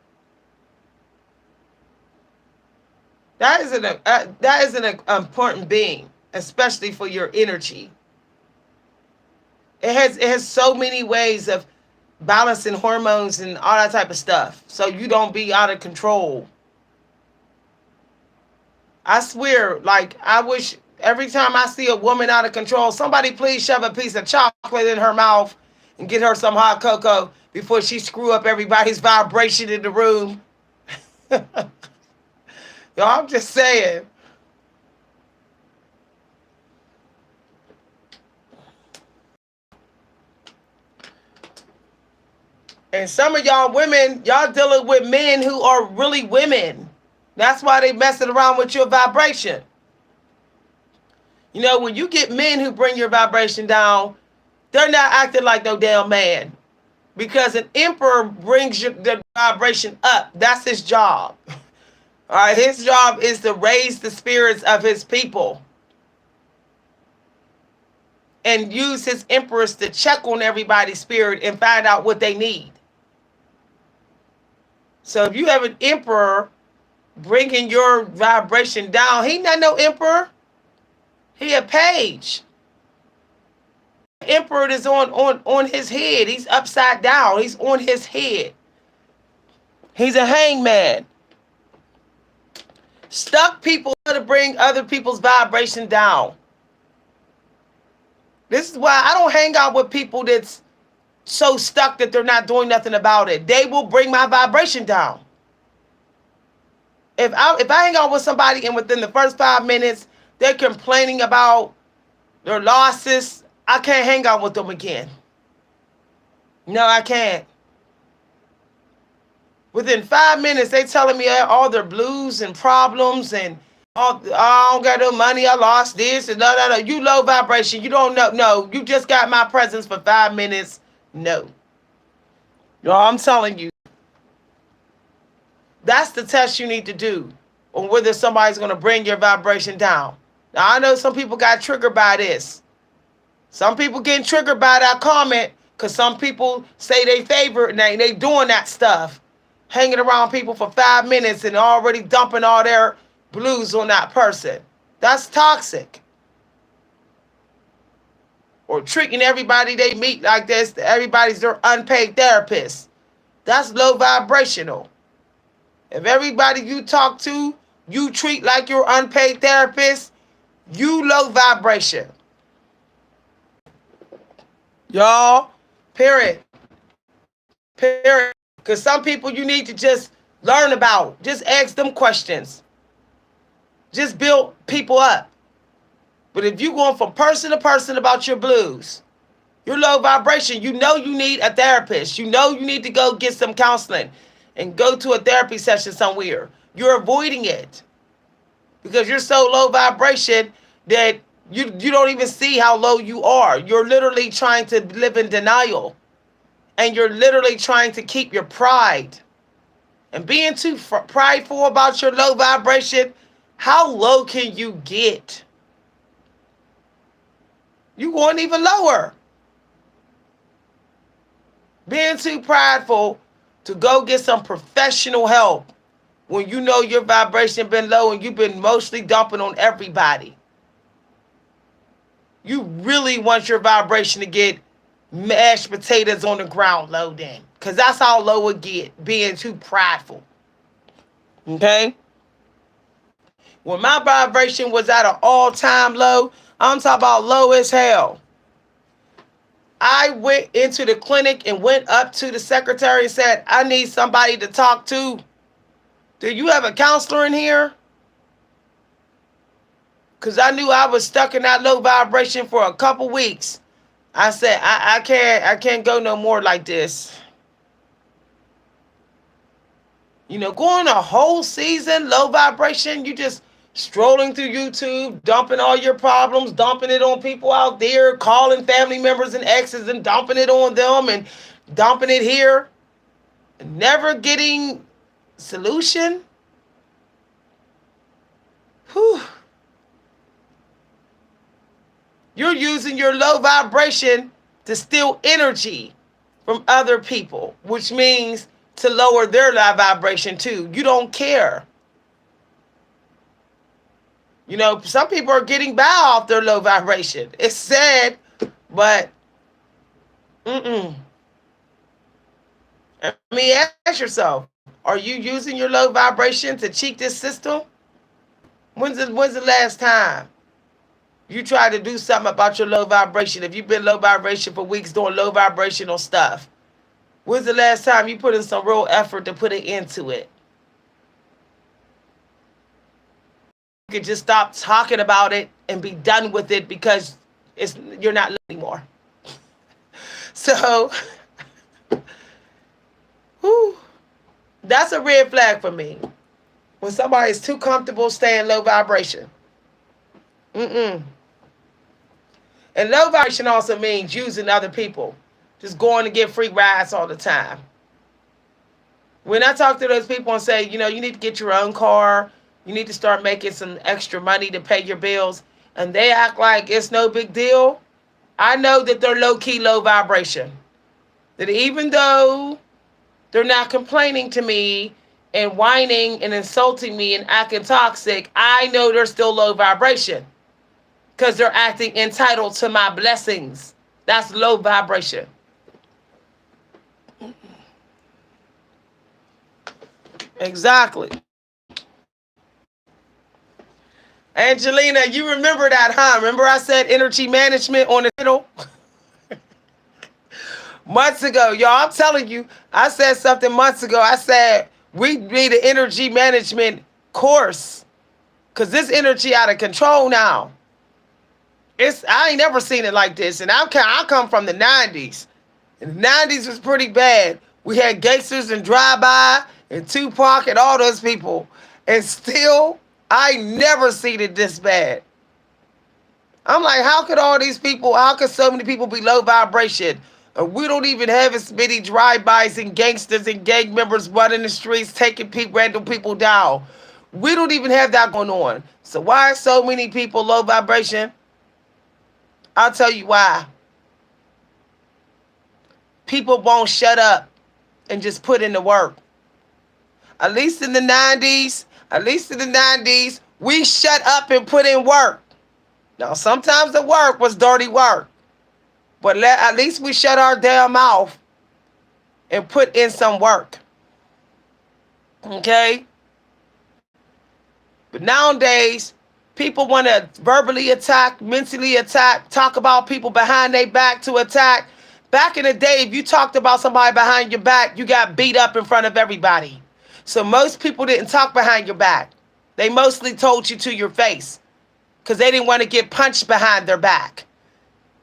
That is an important being, especially for your energy. It has so many ways of balancing hormones and all that type of stuff, so you don't be out of control. I swear, like I wish every time I see a woman out of control, somebody please shove a piece of chocolate in her mouth and get her some hot cocoa before she screw up everybody's vibration in the room. Yo, I'm just saying. And some of y'all women, y'all dealing with men who are really women. That's why they messing around with your vibration. You know, when you get men who bring your vibration down, they're not acting like no damn man. Because an emperor brings the vibration up. That's his job. All right, his job is to raise the spirits of his people and use his emperors to check on everybody's spirit and find out what they need. So if you have an emperor bringing your vibration down, he not no emperor. He a page. Emperor is on his head. He's upside down. He's on his head. He's a hangman. Stuck people to bring other people's vibration down. This is why I don't hang out with people that's so stuck that they're not doing nothing about it. They will bring my vibration down. If I hang out with somebody and within the first 5 minutes they're complaining about their losses, I can't hang out with them again. No, I can't. Within 5 minutes, they telling me all their blues and problems and all, I don't got no money, I lost this and no. You low vibration. You don't know. No, you just got my presence for 5 minutes. No. No, I'm telling you. That's the test you need to do on whether somebody's going to bring your vibration down. Now, I know some people got triggered by this. Some people getting triggered by that comment because some people say they favorite and they doing that stuff. Hanging around people for 5 minutes and already dumping all their blues on that person. That's toxic. Or treating everybody they meet like this, everybody's their unpaid therapist. That's low vibrational. If everybody you talk to, you treat like your unpaid therapist, you low vibration. Y'all, period. Period. Because some people you need to just learn about. Just ask them questions. Just build people up. But if you're going from person to person about your blues, your low vibration, you know you need a therapist. You know you need to go get some counseling and go to a therapy session somewhere. You're avoiding it because you're so low vibration that you don't even see how low you are. You're literally trying to live in denial. And you're literally trying to keep your pride. And being too prideful about your low vibration, how low can you get? You going even lower. Being too prideful to go get some professional help when you know your vibration been low and you've been mostly dumping on everybody. You really want your vibration to get mashed potatoes on the ground low then. Because that's how low it get, being too prideful. Okay? When my vibration was at an all-time low, I'm talking about low as hell. I went into the clinic and went up to the secretary and said, I need somebody to talk to. Do you have a counselor in here? Because I knew I was stuck in that low vibration for a couple weeks. I said, I can't go no more like this. Going a whole season low vibration, you just strolling through YouTube, dumping all your problems, dumping it on people out there, calling family members and exes and dumping it on them and dumping it here, never getting solution. Whew. You're using your low vibration to steal energy from other people, which means to lower their low vibration too. You don't care. Some people are getting by off their low vibration. It's sad, but I mean, ask yourself, are you using your low vibration to cheat this system? When's the last time you tried to do something about your low vibration? If you've been low vibration for weeks doing low vibrational stuff, when's the last time you put in some real effort to put it into it? You could just stop talking about it and be done with it because you're not anymore. So, whew, that's a red flag for me. When somebody is too comfortable staying low vibration. And low vibration also means using other people. Just going to get free rides all the time. When I talk to those people and say, you need to get your own car, you need to start making some extra money to pay your bills, and they act like it's no big deal, I know that they're low-key low vibration. That even though they're not complaining to me and whining and insulting me and acting toxic, I know they're still low vibration because they're acting entitled to my blessings. That's low vibration. Exactly. Angelina, you remember that, huh? Remember I said energy management on the channel? Months ago, y'all, I'm telling you, I said something months ago. I said we need an energy management course because this energy out of control now. I ain't never seen it like this, and I come from the 90s. And the 90s was pretty bad. We had gangsters and drive-by and Tupac and all those people, and still, I never seen it this bad. I'm like, how could so many people be low vibration? We don't even have as many drive-bys and gangsters and gang members running the streets, taking random people down. We don't even have that going on. So why are so many people low vibration? I'll tell you why. People won't shut up and just put in the work. At least in the 90s, we shut up and put in work. Now, sometimes the work was dirty work. But at least we shut our damn mouth and put in some work. Okay? But nowadays, people want to verbally attack, mentally attack, talk about people behind their back to attack. Back in the day, if you talked about somebody behind your back, you got beat up in front of everybody. So most people didn't talk behind your back. They mostly told you to your face because they didn't want to get punched behind their back.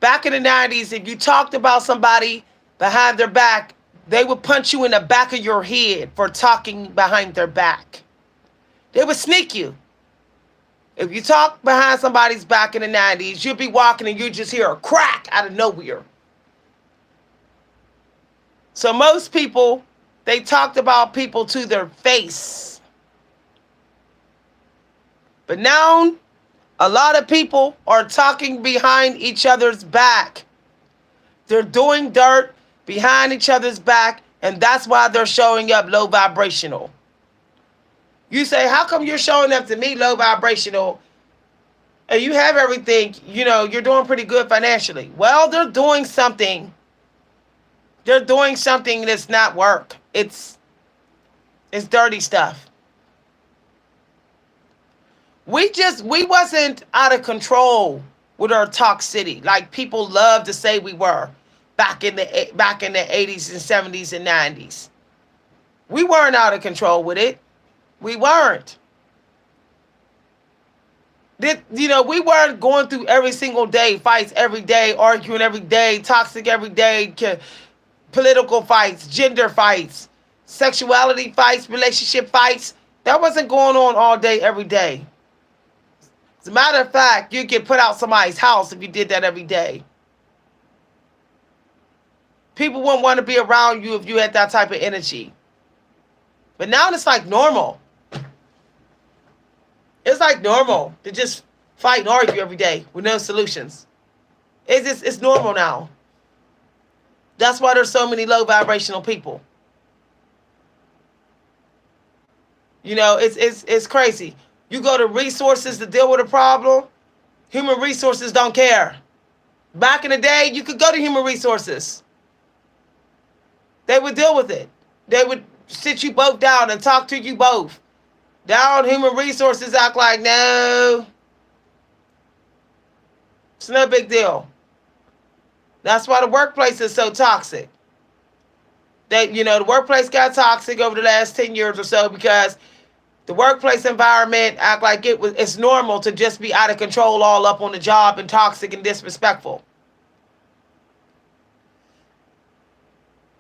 Back in the 90s, if you talked about somebody behind their back, they would punch you in the back of your head for talking behind their back. They would sneak you. If you talk behind somebody's back in the 90s, you'd be walking and you just hear a crack out of nowhere. So most people, they talked about people to their face. But now, a lot of people are talking behind each other's back. They're doing dirt behind each other's back, and that's why they're showing up low vibrational. You say, how come you're showing up to me low vibrational and you have everything, you're doing pretty good financially? Well, they're doing something. They're doing something that's not work. It's dirty stuff. We wasn't out of control with our toxicity like people love to say we were back in the 80s and 70s and 90s. We weren't out of control with it. We weren't. We weren't going through every single day, fights every day, arguing every day, toxic every day, political fights, gender fights, sexuality fights, relationship fights. That wasn't going on all day, every day. As a matter of fact, you get put out somebody's house if you did that every day. People wouldn't want to be around you if you had that type of energy. But now it's like normal. It's like normal to just fight and argue every day with no solutions. It's normal now. That's why there's so many low vibrational people. You know, it's crazy. You go to resources to deal with a problem, human resources don't care. Back in the day, you could go to human resources. They would deal with it. They would sit you both down and talk to you both. Down, human resources act like, no, it's no big deal. That's why the workplace is so toxic. The workplace got toxic over the last 10 years or so because the workplace environment act like it's normal to just be out of control all up on the job and toxic and disrespectful.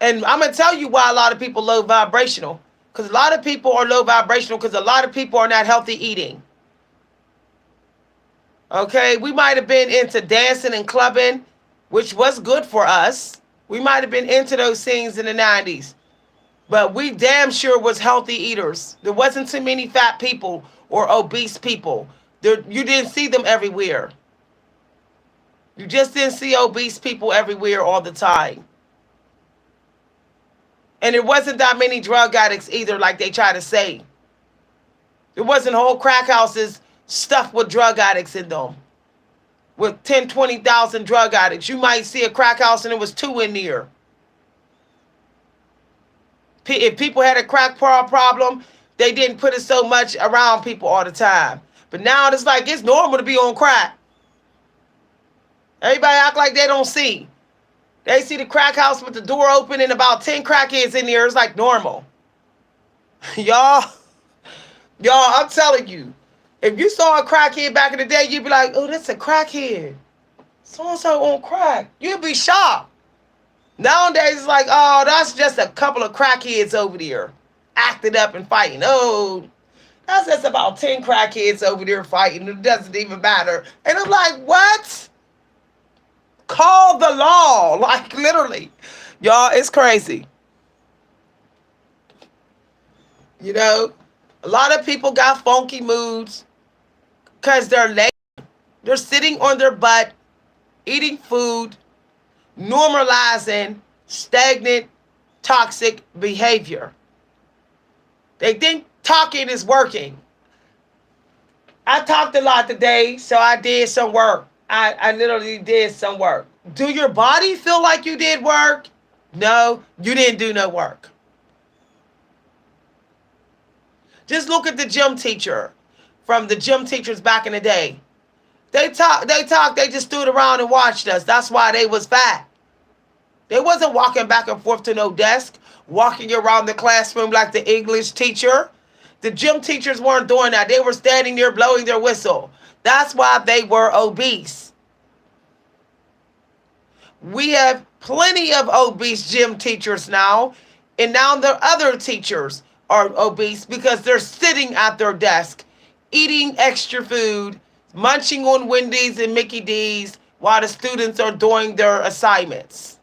And I'm going to tell you why a lot of people low vibrational. Because a lot of people are low vibrational because a lot of people are not healthy eating. Okay, we might have been into dancing and clubbing, which was good for us. We might have been into those things in the 90s. But we damn sure was healthy eaters. There wasn't too many fat people or obese people. You didn't see them everywhere. You just didn't see obese people everywhere all the time. And there wasn't that many drug addicts either, like they try to say. There wasn't whole crack houses stuffed with drug addicts in them. With 10, 20,000 drug addicts. You might see a crack house and there was 2 in there. If people had a crack problem, they didn't put it so much around people all the time. But now it's like it's normal to be on crack. Everybody act like they don't see. They see the crack house with the door open and about 10 crackheads in there. It's like normal. Y'all, I'm telling you, if you saw a crackhead back in the day, you'd be like, oh, that's a crackhead. So-and-so on crack. You'd be shocked. Nowadays, it's like, oh, that's just a couple of crackheads over there acting up and fighting. Oh, that's just about 10 crackheads over there fighting. It doesn't even matter. And I'm like, what? Call the law. Like, literally. Y'all, it's crazy. You know, a lot of people got funky moods because they're late. They're sitting on their butt, eating food, normalizing stagnant, toxic behavior. They think talking is working. I talked a lot today, so I did some work. I literally did some work. Do your body feel like you did work? No, you didn't do no work. Just look at the gym teacher from the gym teachers back in the day. They just stood around and watched us. That's why they was fat. They wasn't walking back and forth to no desk, walking around the classroom like the English teacher. The gym teachers weren't doing that. They were standing there blowing their whistle. That's why they were obese. We have plenty of obese gym teachers now, and now the other teachers are obese because they're sitting at their desk, eating extra food, munching on Wendy's and Mickey D's while the students are doing their assignments.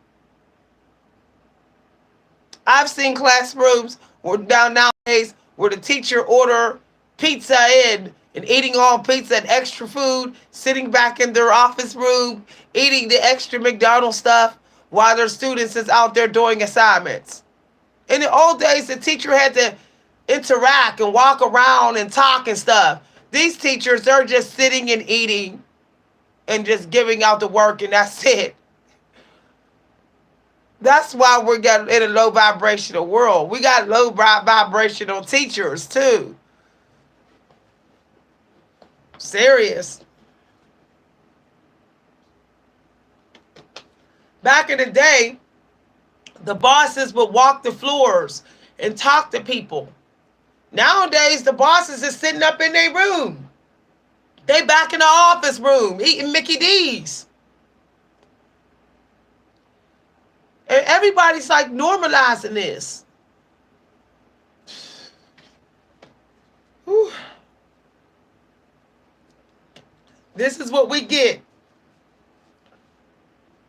I've seen classrooms nowadays where the teacher order pizza in and eating all pizza and extra food, sitting back in their office room, eating the extra McDonald's stuff while their students is out there doing assignments. In the old days, the teacher had to interact and walk around and talk and stuff. These teachers, they're just sitting and eating and just giving out the work, and that's it. That's why we're in a low vibrational world. We got low vibrational teachers too. Serious. Back in the day, the bosses would walk the floors and talk to people. Nowadays, the bosses is sitting up in their room. They back in the office room eating Mickey D's. And everybody's like normalizing this. Whew. This is what we get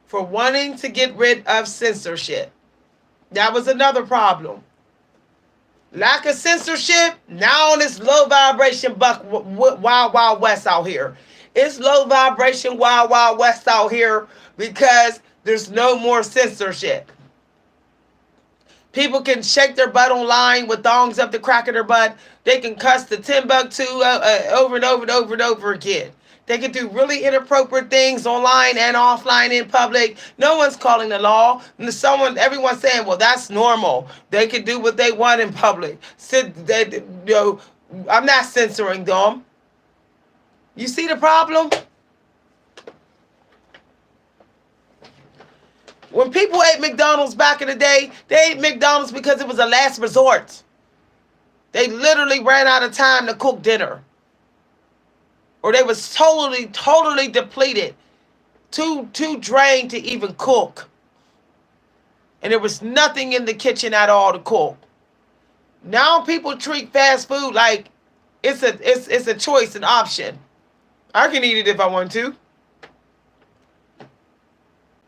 for wanting to get rid of censorship. That was another problem. Lack of censorship. Now it's low vibration wild wild west out here. It's low vibration wild wild west out here because there's no more censorship. People can shake their butt online with thongs up the crack of their butt. They can cuss the Timbuktu over and over and over and over again. They can do really inappropriate things online and offline in public. No one's calling the law. Everyone's saying, well, that's normal. They can do what they want in public. I'm not censoring them. You see the problem? When people ate McDonald's back in the day, they ate McDonald's because it was a last resort. They literally ran out of time to cook dinner. Or they was totally depleted. Too drained to even cook. And there was nothing in the kitchen at all to cook. Now people treat fast food like it's a choice, an option. I can eat it if I want to.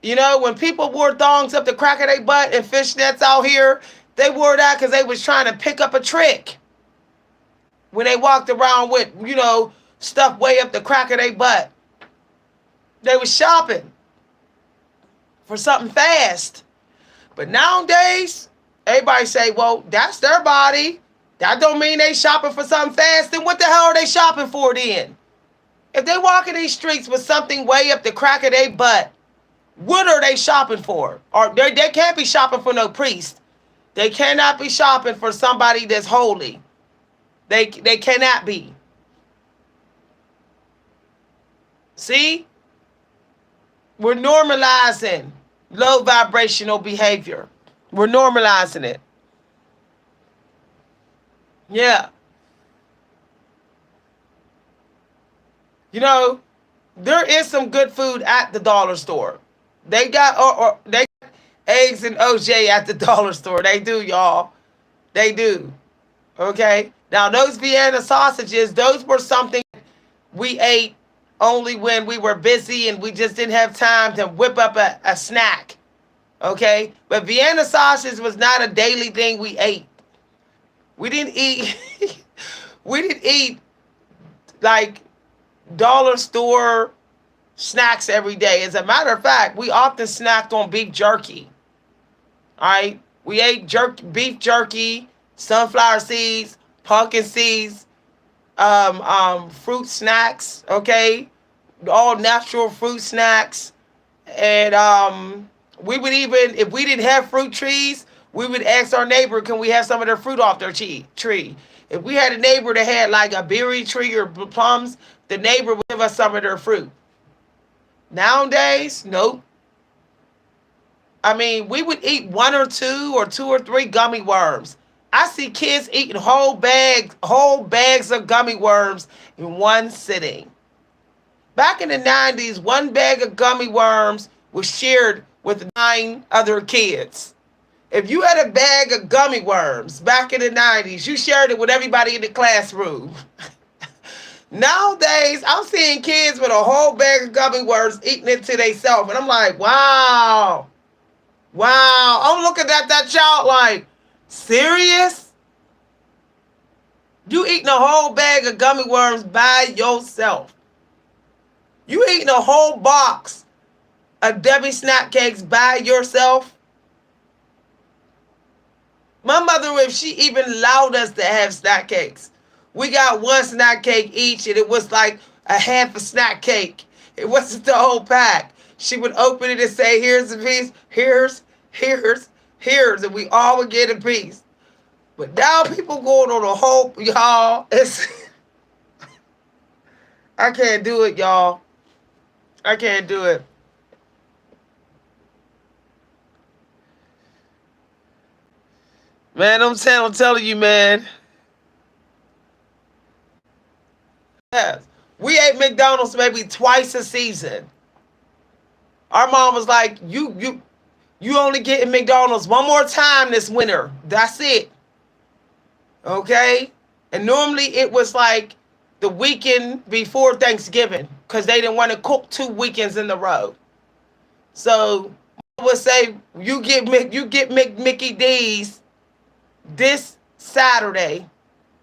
You know, when people wore thongs up the crack of their butt and fishnets out here, they wore that because they was trying to pick up a trick. When they walked around with, stuff way up the crack of their butt. They was shopping for something fast. But nowadays, everybody say, well, that's their body. That don't mean they shopping for something fast. Then what the hell are they shopping for then? If they walk in these streets with something way up the crack of their butt, what are they shopping for? Or they can't be shopping for no priest. They cannot be shopping for somebody that's holy. They cannot be. See? We're normalizing low vibrational behavior. We're normalizing it. Yeah. There is some good food at the dollar store. They got eggs and OJ at the dollar store. They do, y'all. They do. Okay? Now, those Vienna sausages, those were something we ate only when we were busy and we just didn't have time to whip up a snack. Okay? But Vienna sausage was not a daily thing we ate. We didn't eat like dollar store snacks every day. As a matter of fact, we often snacked on beef jerky. All right? We ate beef jerky, sunflower seeds, pumpkin seeds, fruit snacks, okay? All natural fruit snacks. And we would even, if we didn't have fruit trees, we would ask our neighbor, can we have some of their fruit off their tree? If we had a neighbor that had like a berry tree or plums, the neighbor would give us some of their fruit. Nowadays, nope. I mean, we would eat one or two or three gummy worms. I see kids eating whole bags of gummy worms in one sitting. Back in the 90s, one bag of gummy worms was shared with 9 other kids. If you had a bag of gummy worms back in the 90s, you shared it with everybody in the classroom. Nowadays, I'm seeing kids with a whole bag of gummy worms eating it to themselves. And I'm like, wow. Wow. I'm looking at that child like, serious? You eating a whole bag of gummy worms by yourself. You eating a whole box of Debbie snack cakes by yourself. My mother, if she even allowed us to have snack cakes, we got one snack cake each, and it was like a half a snack cake. It wasn't the whole pack. She would open it and say, here's a piece, here's, and we all would get a piece. But now people going on a whole, y'all, I can't do it, y'all. I can't do it. Man, I'm telling you, man. Yes. We ate McDonald's maybe twice a season. Our mom was like, you only getting McDonald's one more time this winter. That's it. Okay? And normally it was like the weekend before Thanksgiving because they didn't want to cook 2 weekends in a row. So I would say you get Mickey D's this Saturday,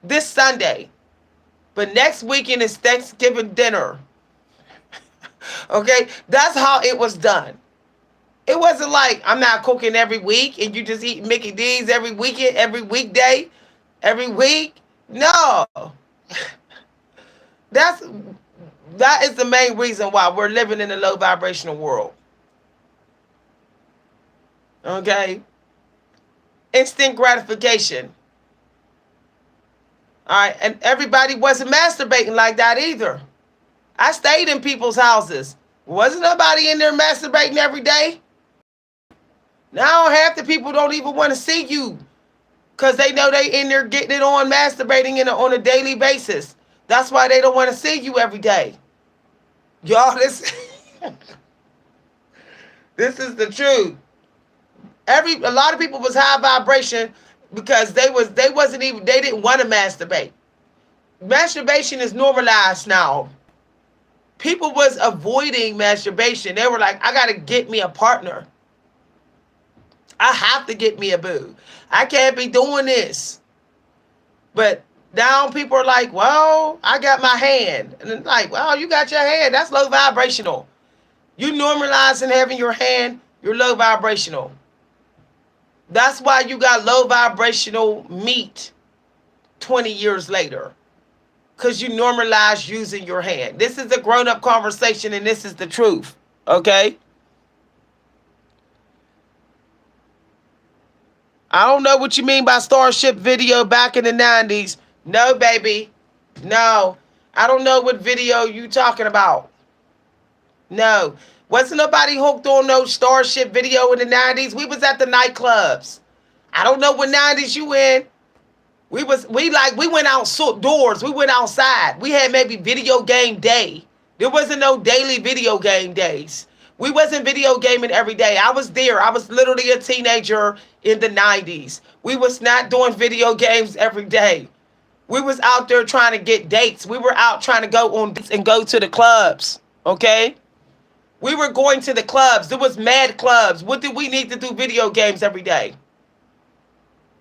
this Sunday, but next weekend is Thanksgiving dinner. Okay, that's how it was done. It wasn't like I'm not cooking every week and you just eat Mickey D's every weekend, every weekday, every week. No, that's that is the main reason why we're living in a low vibrational world. Okay, instant gratification. All right, and everybody wasn't masturbating like that either. I stayed in people's houses. Wasn't nobody in there masturbating every day? Now half the people don't even want to see you because they know they in there getting it on, masturbating on a daily basis. That's why they don't want to see you every day. Y'all, this this is the truth. A lot of people was high vibration because they didn't want to masturbate. Masturbation is normalized now. People was avoiding masturbation. They were like, I gotta get me a partner. I have to get me a boo. I can't be doing this. But now people are like, well, I got my hand. And it's like, well, you got your hand. That's low vibrational. You normalizing having your hand, you're low vibrational. That's why you got low vibrational meat 20 years later. Because you normalize using your hand. This is a grown-up conversation and this is the truth. Okay? I don't know what you mean by Starship video back in the 90s. No, baby. No. I don't know what video you talking about. No. Wasn't nobody hooked on no Starship video in the 90s? We was at the nightclubs. I don't know what 90s you in. We went outdoors. We went outside. We had maybe video game day. There wasn't no daily video game days. We wasn't video gaming every day. I was there. I was literally a teenager in the 90s. We was not doing video games every day. We was out there trying to get dates. We were out trying to go on dates and go to the clubs. Okay? We were going to the clubs. There was mad clubs. What did we need to do video games every day?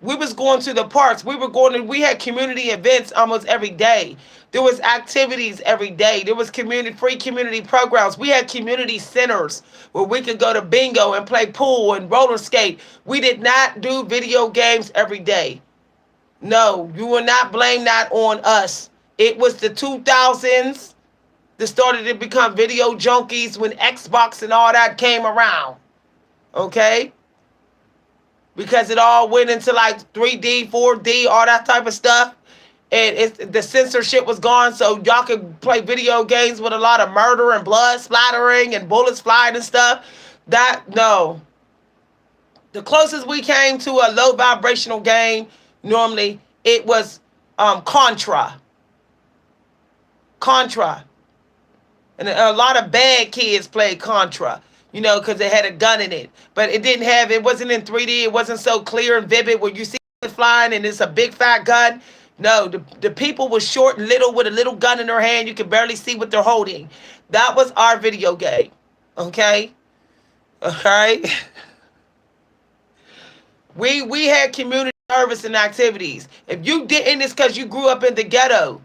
We was going to the parks. We had community events almost every day. There was activities every day. There was free community programs. We had community centers where we could go to bingo and play pool and roller skate. We did not do video games every day. No, you will not blame that on us. It was the 2000s that started to become video junkies when Xbox and all that came around. Okay? Because it all went into like 3D, 4D, all that type of stuff. And the censorship was gone, so y'all could play video games with a lot of murder and blood splattering and bullets flying and stuff. No. The closest we came to a low vibrational game, normally, it was Contra. Contra. And a lot of bad kids played Contra. You know, because it had a gun in it. But it wasn't in 3D. It wasn't so clear and vivid where you see it flying and it's a big fat gun. No, the people were short and little with a little gun in their hand. You could barely see what they're holding. That was our video game. Okay? Okay? We had community service and activities. If you didn't, it's because you grew up in the ghetto.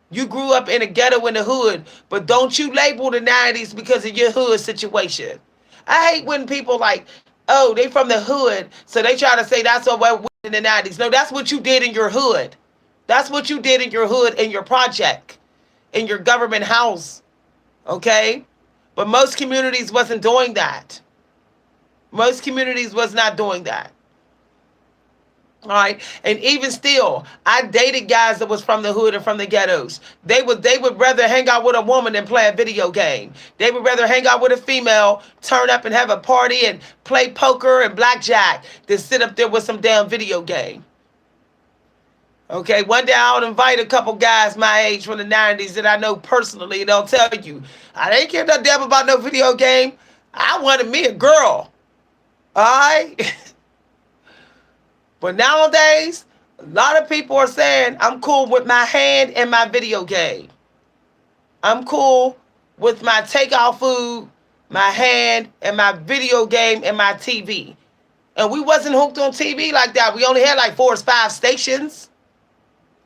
You grew up in a ghetto in the hood, but don't you label the 90s because of your hood situation. I hate when people like, oh, they from the hood, so they try to say that's what we in the 90s. No, that's what you did in your hood. That's what you did in your hood, in your project, in your government house, okay? But most communities wasn't doing that. Most communities was not doing that. All right, and even still, I dated guys that was from the hood and from the ghettos. They would rather hang out with a woman than play a video game. They would rather hang out with a female, turn up and have a party and play poker and blackjack than sit up there with some damn video game. Okay, one day I'll invite a couple guys my age from the 90s that I know personally, and they'll tell you, I didn't care no damn about no video game. I wanted me a girl. All right? But nowadays, A lot of people are saying, I'm cool with my hand and my video game. I'm cool with my takeout food, my hand, and my video game and my TV. And we wasn't hooked on TV like that. We only had like 4 or 5 stations.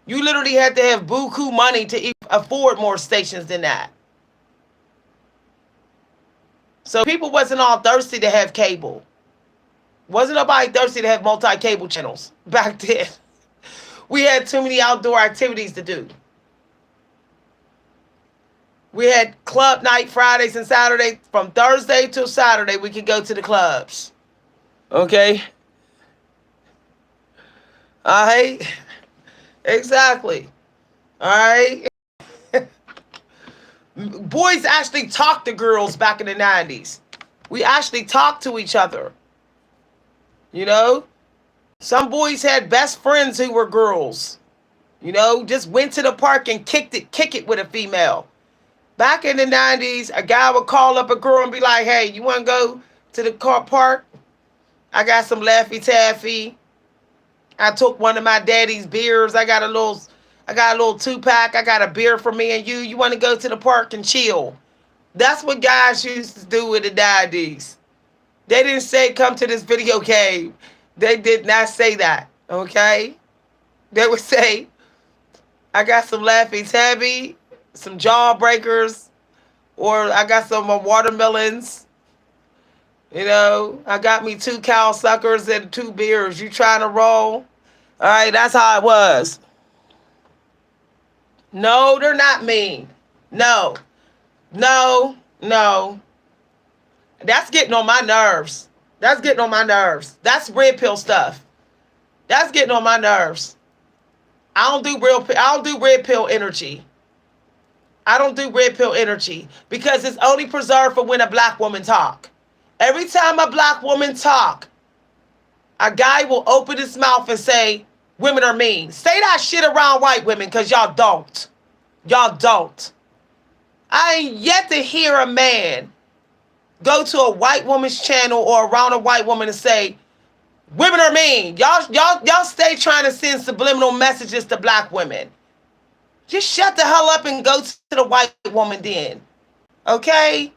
You literally had to have buku money to afford more stations than that. So people wasn't all thirsty to have cable. Wasn't nobody thirsty to have multi-cable channels back then. We had too many outdoor activities to do. We had club night Fridays and Saturdays. From Thursday till Saturday, we could go to the clubs. Okay? All right? Exactly. All right? Boys actually talked to girls back in the 90s. We actually talked to each other. You know? Some boys had best friends who were girls. You know, just went to the park and kick it with a female. Back in the 90s, a guy would call up a girl and be like, hey, you want to go to the car park? I got some Laffy Taffy. I took one of my daddy's beers. I got a little 2-pack. I got a beer for me and you. You want to go to the park and chill? That's what guys used to do in the 90s. They didn't say, come to this video game. They did not say that, okay? They would say, I got some Laffy Taffy, some Jawbreakers, or I got some watermelons. You know, I got me 2 cow suckers and 2 beers. You trying to roll? All right, that's how it was. No, they're not mean. No. No. That's getting on my nerves. That's That's red pill stuff. That's getting on my nerves. I don't do red pill energy. I don't do red pill energy because it's only preserved for when a black woman talk. Every time a black woman talk, a guy will open his mouth and say, women are mean. Say that shit around white women because y'all don't. Y'all don't. I ain't yet to hear a man go to a white woman's channel or around a white woman and say, women are mean. Y'all stay trying to send subliminal messages to black women. Just shut the hell up and go to the white woman then. Okay?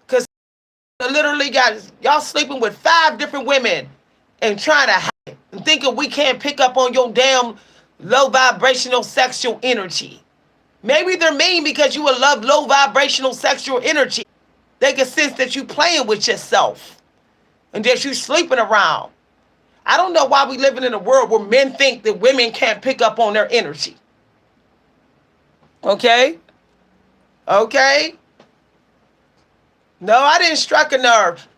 Because literally got y'all sleeping with 5 different women and trying to hide it and thinking we can't pick up on your damn low vibrational sexual energy. Maybe they're mean because you will love low vibrational sexual energy. They can sense that you playing with yourself and that you sleeping around. I don't know why we living in a world where men think that women can't pick up on their energy. Okay? Okay? No, I didn't strike a nerve.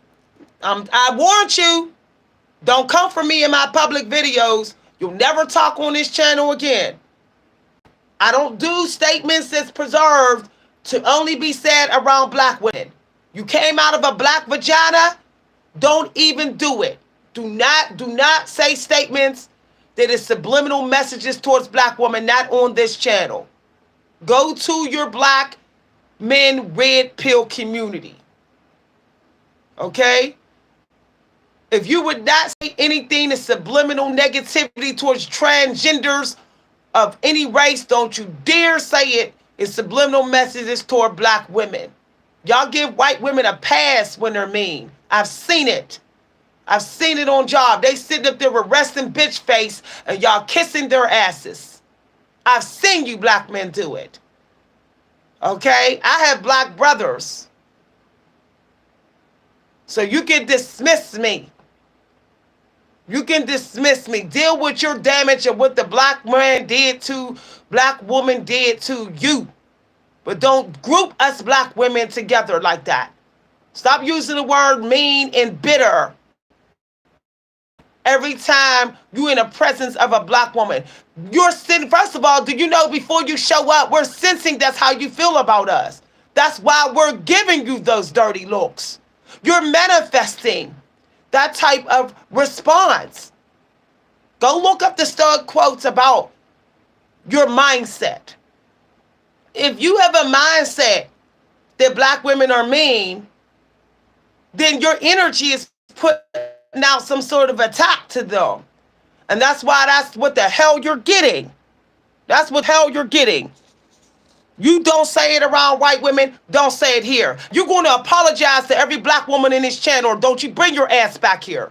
I warned you. Don't come for me in my public videos. You'll never talk on this channel again. I don't do statements that's preserved to only be said around black women. You came out of a black vagina, don't even do it. Do not say statements that is subliminal messages towards black women, not on this channel. Go to your black men red pill community. Okay? If you would not say anything that's subliminal negativity towards transgenders of any race, don't you dare say it in subliminal messages toward black women. Y'all give white women a pass when they're mean. I've seen it. I've seen it on job. They sitting up there with resting bitch face and y'all kissing their asses. I've seen you black men do it. Okay? I have black brothers. So you can dismiss me. You can dismiss me. Deal with your damage and what the black man did to, black woman did to you. But don't group us black women together like that. Stop using the word mean and bitter every time you're in the presence of a black woman. You're sitting, first of all, do you know before you show up, we're sensing that's how you feel about us. That's why we're giving you those dirty looks. You're manifesting that type of response. Go look up the stud quotes about your mindset. If you have a mindset that black women are mean, then your energy is putting out some sort of attack to them. And that's why that's what the hell you're getting. That's what hell you're getting. You don't say it around white women, don't say it here. You're going to apologize to every black woman in this channel, or don't you bring your ass back here.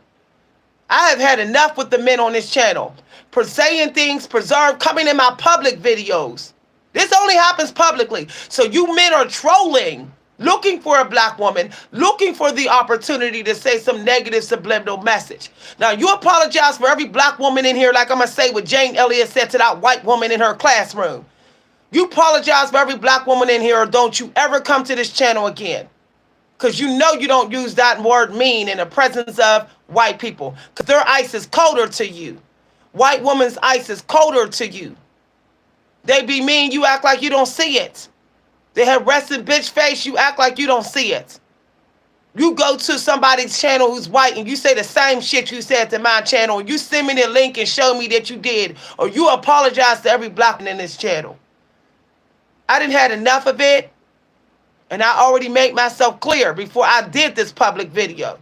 I have had enough with the men on this channel. For saying things, coming in my public videos. This only happens publicly. So you men are trolling, looking for a black woman, looking for the opportunity to say some negative subliminal message. Now, you apologize for every black woman in here, like I'm going to say what Jane Elliott said to that white woman in her classroom. You apologize for every black woman in here, or don't you ever come to this channel again. Because you know you don't use that word mean in the presence of white people. Because their ice is colder to you. White woman's ice is colder to you. They be mean, you act like you don't see it. They have resting bitch face, you act like you don't see it. You go to somebody's channel who's white and you say the same shit you said to my channel. You send me the link and show me that you did. Or you apologize to every black man in this channel. I didn't had enough of it. And I already made myself clear before I did this public video.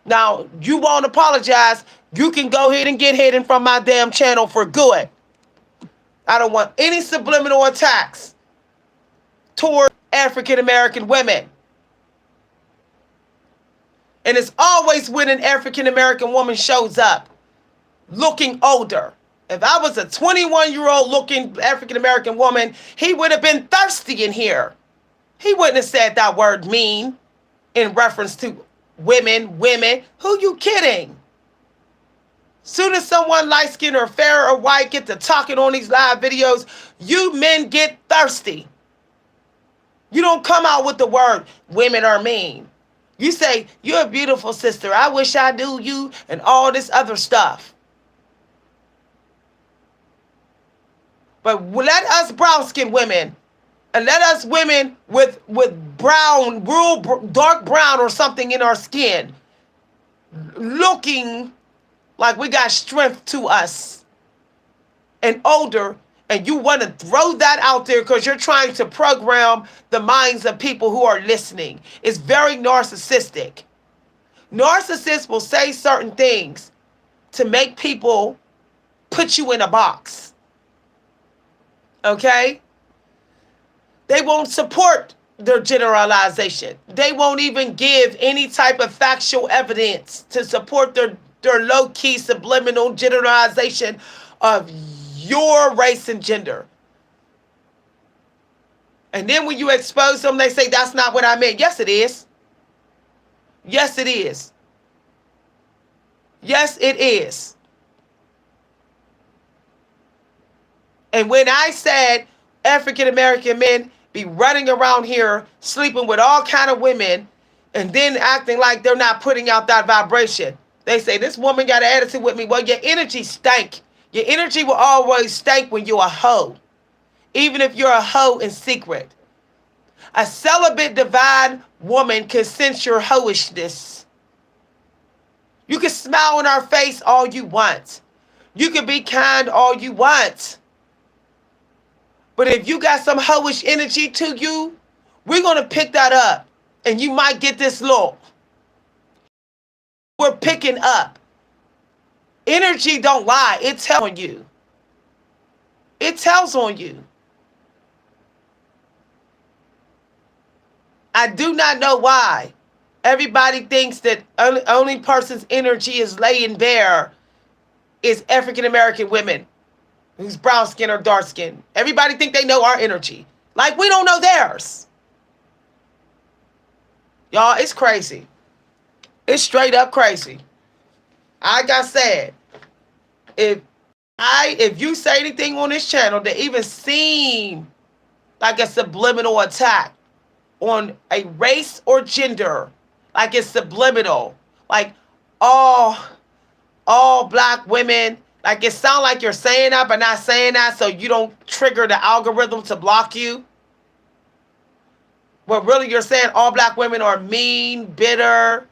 Now, you won't apologize. You can go ahead and get hidden from my damn channel for good. I don't want any subliminal attacks toward African-American women. And it's always when an African-American woman shows up looking older. If I was a 21-year-old looking African-American woman, he would have been thirsty in here. He wouldn't have said that word mean in reference to women. Who you kidding? Soon as someone light-skinned or fair or white get to talking on these live videos, you men get thirsty. You don't come out with the word women are mean. You say, you're a beautiful sister. I wish I knew you, and all this other stuff. But let us brown-skinned women, and let us women with brown, real dark brown or something in our skin, looking like we got strength to us and older, and you want to throw that out there because you're trying to program the minds of people who are listening. It's very narcissistic. Narcissists will say certain things to make people put you in a box. Okay? They won't support their generalization. They won't even give any type of factual evidence to support their low-key subliminal generalization of your race and gender. And then when you expose them, they say, that's not what I meant. Yes, it is. Yes, it is. Yes, it is. And when I said African-American men be running around here sleeping with all kind of women and then acting like they're not putting out that vibration. They say, this woman got an attitude with me. Well, your energy stank. Your energy will always stank when you're a hoe. Even if you're a hoe in secret. A celibate divine woman can sense your hoishness. You can smile in our face all you want. You can be kind all you want. But if you got some hoish energy to you, we're going to pick that up. And you might get this look. We're picking up. Energy don't lie. It tells on you. It tells on you. I do not know why everybody thinks that only person's energy is laying bare is African-American women. Who's brown skin or dark skin. Everybody think they know our energy. Like we don't know theirs. Y'all, it's crazy. It's straight up crazy. Like I said, if you say anything on this channel that even seem like a subliminal attack on a race or gender, like it's subliminal, like all black women, like it sounds like you're saying that but not saying that so you don't trigger the algorithm to block you. But really you're saying all black women are mean, bitter,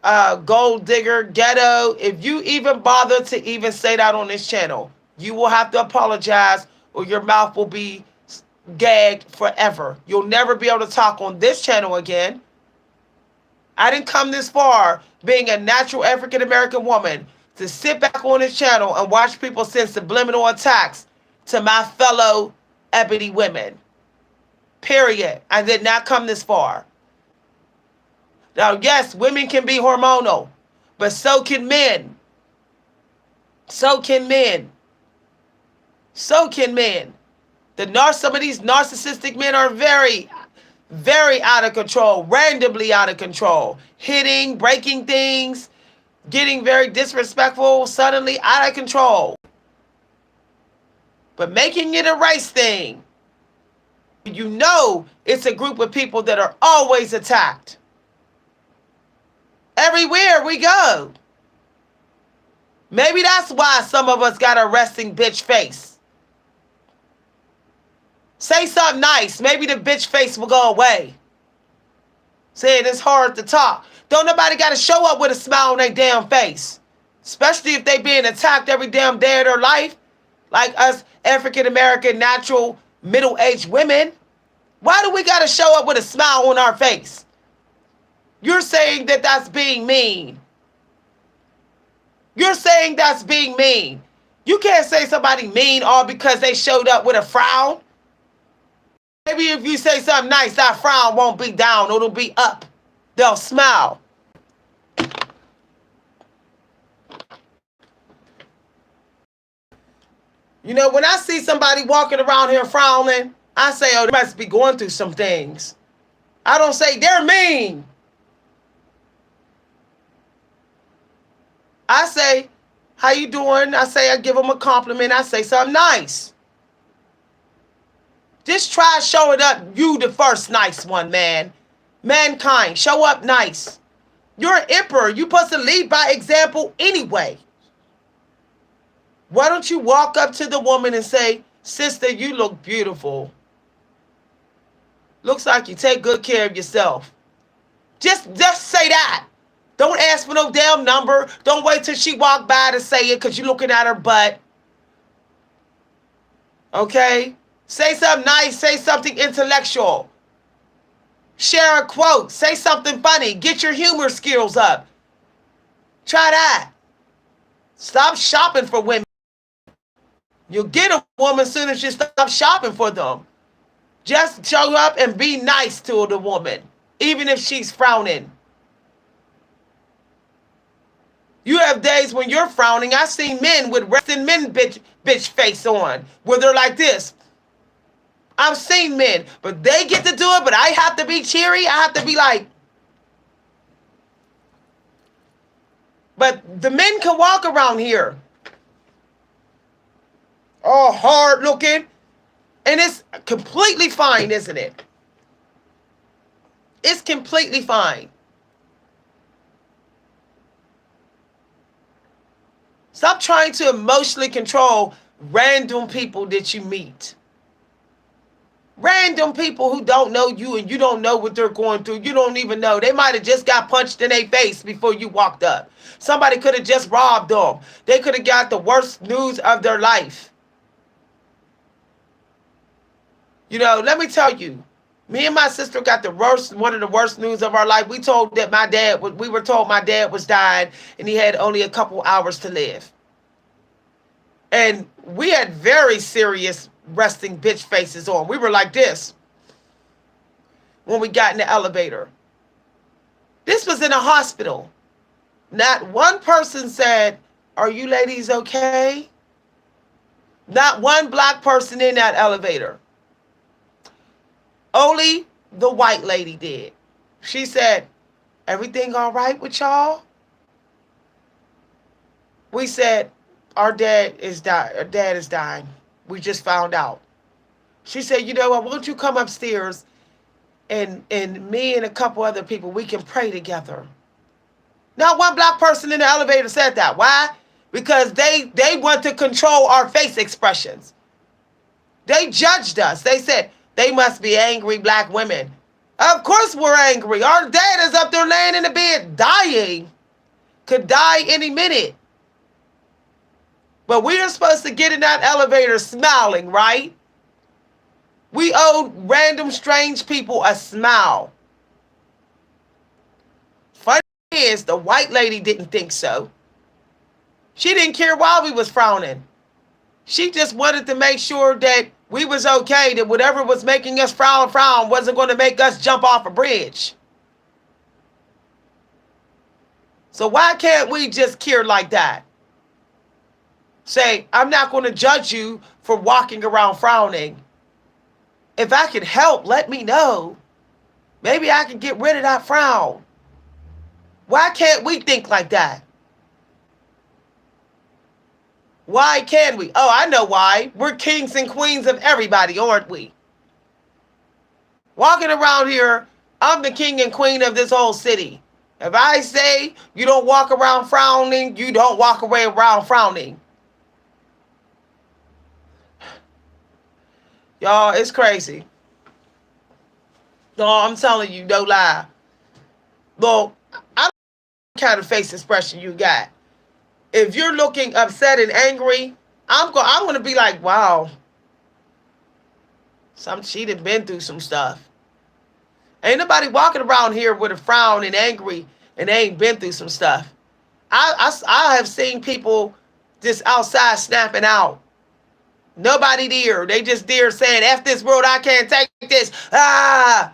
gold digger, ghetto. If you even bother to even say that on this channel, you will have to apologize or your mouth will be gagged forever. You'll never be able to talk on this channel again. I didn't come this far being a natural African American woman to sit back on this channel and watch people send subliminal attacks to my fellow ebony women. Period. I did not come this far. Now, yes, women can be hormonal, but so can men. So can men. So can men. Some of these narcissistic men are very, very out of control, randomly out of control, hitting, breaking things, getting very disrespectful, suddenly out of control. But making it a race thing, you know it's a group of people that are always attacked. Everywhere we go. Maybe that's why some of us got a resting bitch face. Say something nice. Maybe the bitch face will go away. Saying it's hard to talk. Don't nobody got to show up with a smile on their damn face. Especially if they being attacked every damn day of their life. Like us African American natural middle-aged women. Why do we got to show up with a smile on our face? You're saying that that's being mean. You're saying that's being mean. You can't say somebody mean all because they showed up with a frown. Maybe if you say something nice, that frown won't be down. It'll be up. They'll smile. You know, when I see somebody walking around here frowning, I say, oh, they must be going through some things. I don't say they're mean. I say, how you doing? I say, I give them a compliment. I say something nice. Just try showing up. You the first nice one, man. Mankind, show up nice. You're an emperor. You're supposed to lead by example anyway. Why don't you walk up to the woman and say, sister, you look beautiful. Looks like you take good care of yourself. Just say that. Don't ask for no damn number. Don't wait till she walk by to say it because you're looking at her butt. Okay? Say something nice. Say something intellectual. Share a quote. Say something funny. Get your humor skills up. Try that. Stop shopping for women. You'll get a woman as soon as you stop shopping for them. Just show up and be nice to the woman, even if she's frowning. You have days when you're frowning. I've seen men with resting men bitch face on, where they're like this. I've seen men, but they get to do it, but I have to be cheery. I have to be like. But the men can walk around here. All hard looking. And it's completely fine, isn't it? It's completely fine. Stop trying to emotionally control random people that you meet. Random people who don't know you and you don't know what they're going through. You don't even know. They might have just got punched in their face before you walked up. Somebody could have just robbed them. They could have got the worst news of their life. You know, let me tell you, me and my sister got one of the worst news of our life. We were told my dad was dying and he had only a couple hours to live. And we had very serious resting bitch faces on. We were like this when we got in the elevator. This was in a hospital. Not one person said, "Are you ladies okay?" Not one black person in that elevator. Only the white lady did. She said, "Everything all right with y'all?" We said, our dad is dying. We just found out. She said, "You know what, won't you come upstairs and me and a couple other people, we can pray together." Not one black person in the elevator said that. Why? Because they want to control our face expressions. They judged us. They said, they must be angry black women. Of course we're angry. Our dad is up there laying in the bed dying. Could die any minute. But we are supposed to get in that elevator smiling, right? We owe random strange people a smile. is the white lady didn't think so. She didn't care why we was frowning. She just wanted to make sure that we was okay, that whatever was making us frown wasn't going to make us jump off a bridge. So why can't we just care like that? Say, I'm not going to judge you for walking around frowning. If I could help, let me know. Maybe I can get rid of that frown. Why can't we think like that? Why can't we? Oh, I know why. We're kings and queens of everybody, aren't we? Walking around here, I'm the king and queen of this whole city. If I say you don't walk around frowning, you don't walk away around frowning. Y'all, it's crazy. No, I'm telling you, no lie. Look, I don't know what kind of face expression you got. If you're looking upset and angry, I'm going to be like, wow. She done been through some stuff. Ain't nobody walking around here with a frown and angry and they ain't been through some stuff. I have seen people just outside snapping out. Nobody there. They just there saying, F this world, I can't take this. Ah!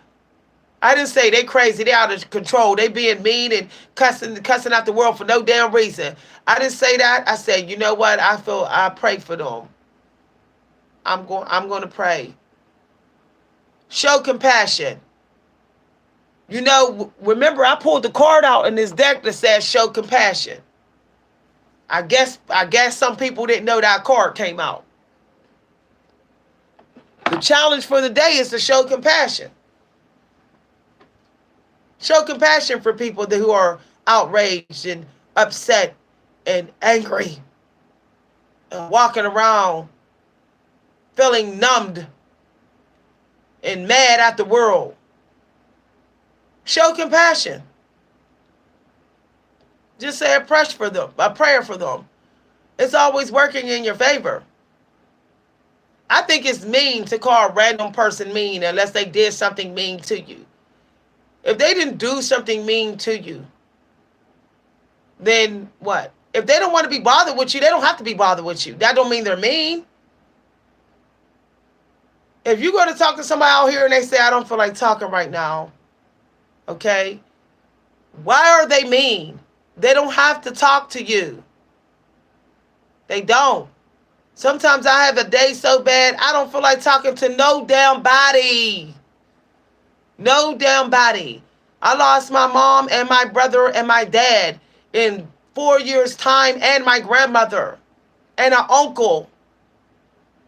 I didn't say they crazy. They out of control. They being mean and cussing out the world for no damn reason. I didn't say that. I said, you know what? I pray for them. I'm going to pray. Show compassion. You know, remember I pulled the card out in this deck that says show compassion. I guess some people didn't know that card came out. The challenge for the day is to show compassion. Show compassion for people who are outraged and upset and angry and walking around feeling numbed and mad at the world. Show compassion. Just say a prayer for them. It's always working in your favor. I think it's mean to call a random person mean unless they did something mean to you. If they didn't do something mean to you, then what? If they don't want to be bothered with you, they don't have to be bothered with you. That don't mean they're mean. If you're going to talk to somebody out here and they say, I don't feel like talking right now, okay? Why are they mean? They don't have to talk to you. They don't. Sometimes I have a day so bad, I don't feel like talking to no damn body. No damn body. I lost my mom and my brother and my dad in 4 years' time, and my grandmother and an uncle,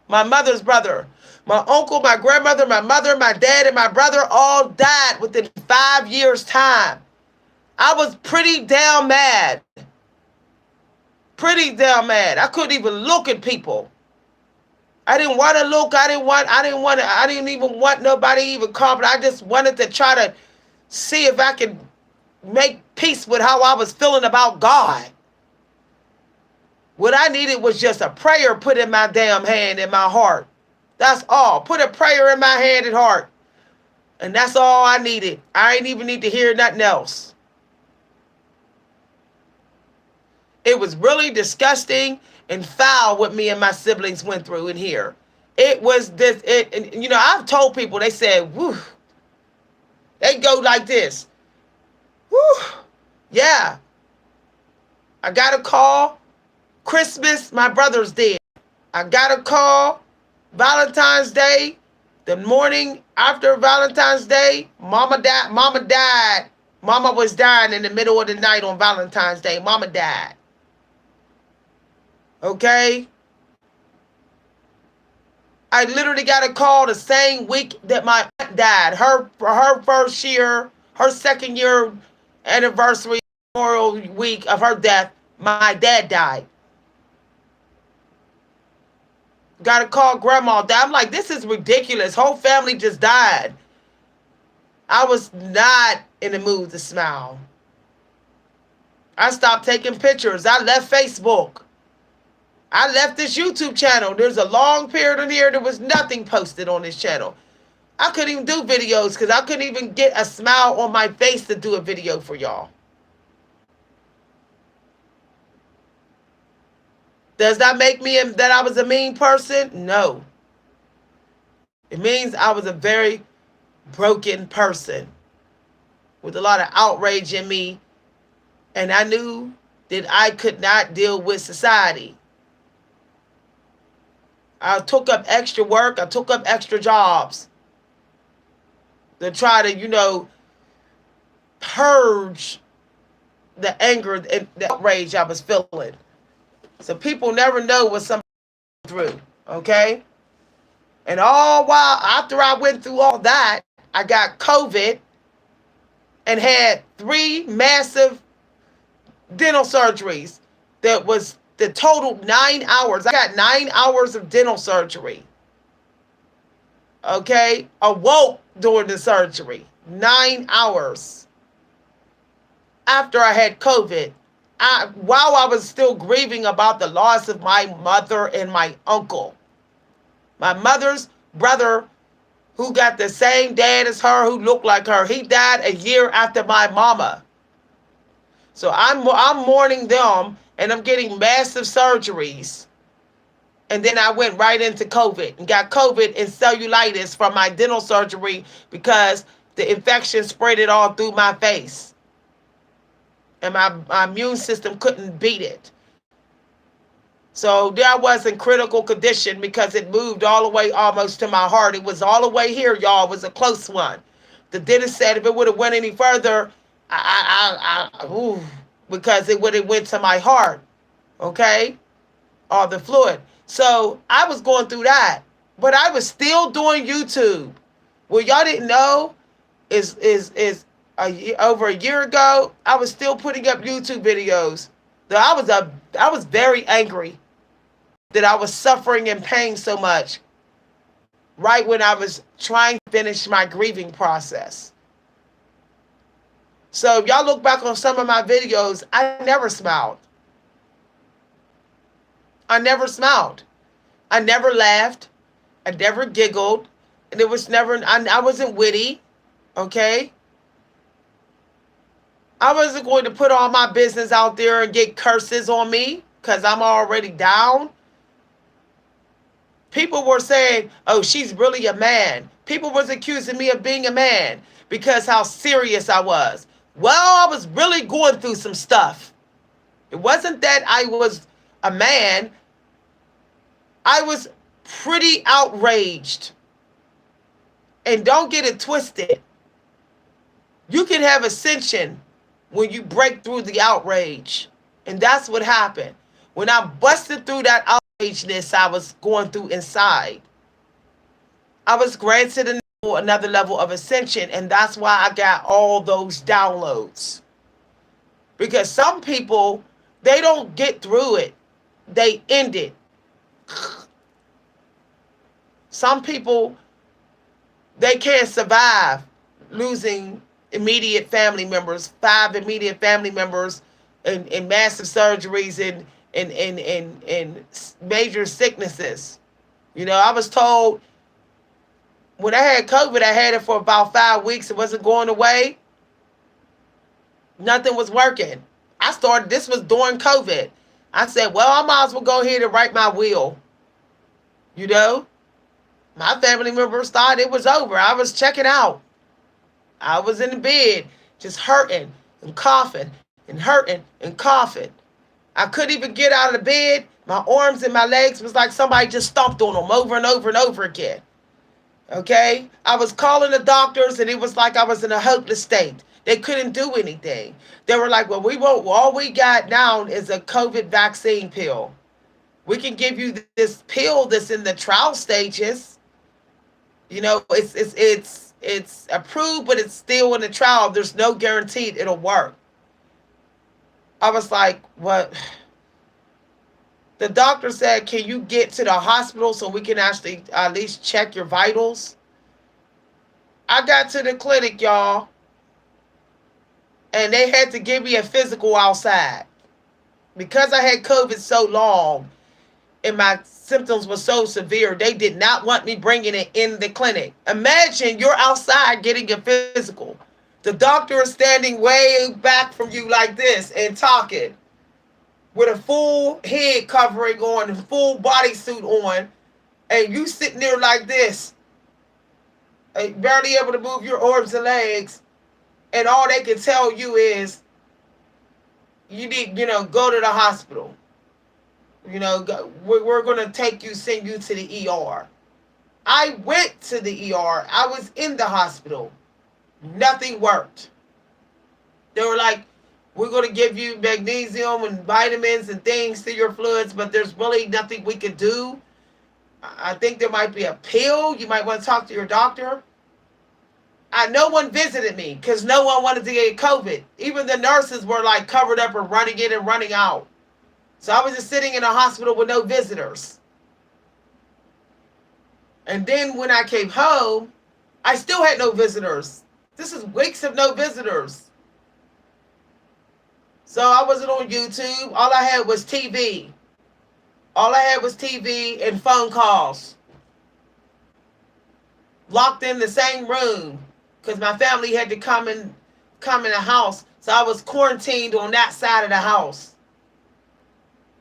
my mother's brother. My uncle, my grandmother, my mother, my dad, and my brother all died within 5 years' time. I was pretty damn mad. Pretty damn mad. I couldn't even look at people. I didn't want to look. I didn't even want nobody even comment. I just wanted to try to see if I could make peace with how I was feeling about God. What I needed was just a prayer put in my damn hand and my heart. That's all. Put a prayer in my hand and heart. And that's all I needed. I ain't even need to hear nothing else. It was really disgusting and foul what me and my siblings went through in here. It was this, you know, I've told people, they said, woo, they go like this. Woo, yeah. I got a call. Christmas, my brother's dead. I got a call. Valentine's Day, the morning after Valentine's Day, Mama died. Mama was dying in the middle of the night on Valentine's Day. Mama died. Okay? I literally got a call the same week that my aunt died. Her first year, her second year anniversary, Memorial week of her death, my dad died. Got to call grandma. I'm like, this is ridiculous. Whole family just died. I was not in the mood to smile. I stopped taking pictures. I left Facebook. I left this YouTube channel. There's a long period in here. There was nothing posted on this channel. I couldn't even do videos because I couldn't even get a smile on my face to do a video for y'all. Does that make me that I was a mean person? No. It means I was a very broken person with a lot of outrage in me, and I knew that I could not deal with society. I took up extra work, I took up extra jobs to try to, purge the anger and the outrage I was feeling. So people never know what somebody's through, okay? And all while after I went through all that, I got COVID and had 3 massive dental surgeries that was the total 9 hours. I got 9 hours of dental surgery. Okay? Awoke during the surgery. 9 hours after I had COVID. While I was still grieving about the loss of my mother and my uncle. My mother's brother, who got the same dad as her, who looked like her, he died a year after my mama. So I'm mourning them, and I'm getting massive surgeries. And then I went right into COVID and got COVID and cellulitis from my dental surgery because the infection spread it all through my face. And my immune system couldn't beat it. So there I was in critical condition because it moved all the way almost to my heart. It was all the way here, y'all. It was a close one. The dentist said if it would have went any further, because it would have went to my heart, okay, or the fluid. So I was going through that, but I was still doing YouTube. Well, y'all didn't know is over a year ago, I was still putting up YouTube videos. I was very angry that I was suffering in pain so much right when I was trying to finish my grieving process. So if y'all look back on some of my videos, I never smiled. I never smiled. I never laughed. I never giggled. And it was never, I wasn't witty, okay? I wasn't going to put all my business out there and get curses on me because I'm already down. People were saying, oh, she's really a man. People was accusing me of being a man because how serious I was. Well, I was really going through some stuff. It wasn't that I was a man. I was pretty outraged. And don't get it twisted. You can have ascension when you break through the outrage. And that's what happened. When I busted through that outrageness I was going through inside, I was granted another level of ascension. And that's why I got all those downloads. Because some people, they don't get through it. They end it. Some people, they can't survive losing immediate family members, 5 immediate family members, and massive surgeries and major sicknesses. I was told when I had COVID, I had it for about 5 weeks. It wasn't going away. Nothing was working. This was during COVID. I said, well, I might as well go ahead and write my will. My family members thought it was over. I was checking out. I was in the bed, just hurting and coughing and hurting and coughing. I couldn't even get out of the bed. My arms and my legs was like somebody just stomped on them over and over and over again. Okay? I was calling the doctors and it was like I was in a hopeless state. They couldn't do anything. They were like, well, all we got now is a COVID vaccine pill. We can give you this pill that's in the trial stages. It's approved, but it's still in the trial. There's no guarantee it'll work. I was like, what? The doctor said, can you get to the hospital so we can actually at least check your vitals? I got to the clinic, y'all, and they had to give me a physical outside. Because I had COVID so long and my symptoms were so severe, they did not want me bringing it in the clinic. Imagine you're outside getting a physical. The doctor is standing way back from you like this and talking. with a full head covering on and full bodysuit on, and you sitting there like this, barely able to move your arms and legs, and all they can tell you is you need, go to the hospital. We're going to send you to the ER. I went to the ER. I was in the hospital. Nothing worked. They were like, we're going to give you magnesium and vitamins and things to your fluids, but there's really nothing we could do. I think there might be a pill. You might want to talk to your doctor. No one visited me because no one wanted to get COVID. Even the nurses were like covered up and running in and running out. So I was just sitting in a hospital with no visitors. And then when I came home, I still had no visitors. This is weeks of no visitors. So I wasn't on YouTube. All I had was TV. All I had was TV and phone calls. Locked in the same room because my family had to come in the house. So I was quarantined on that side of the house.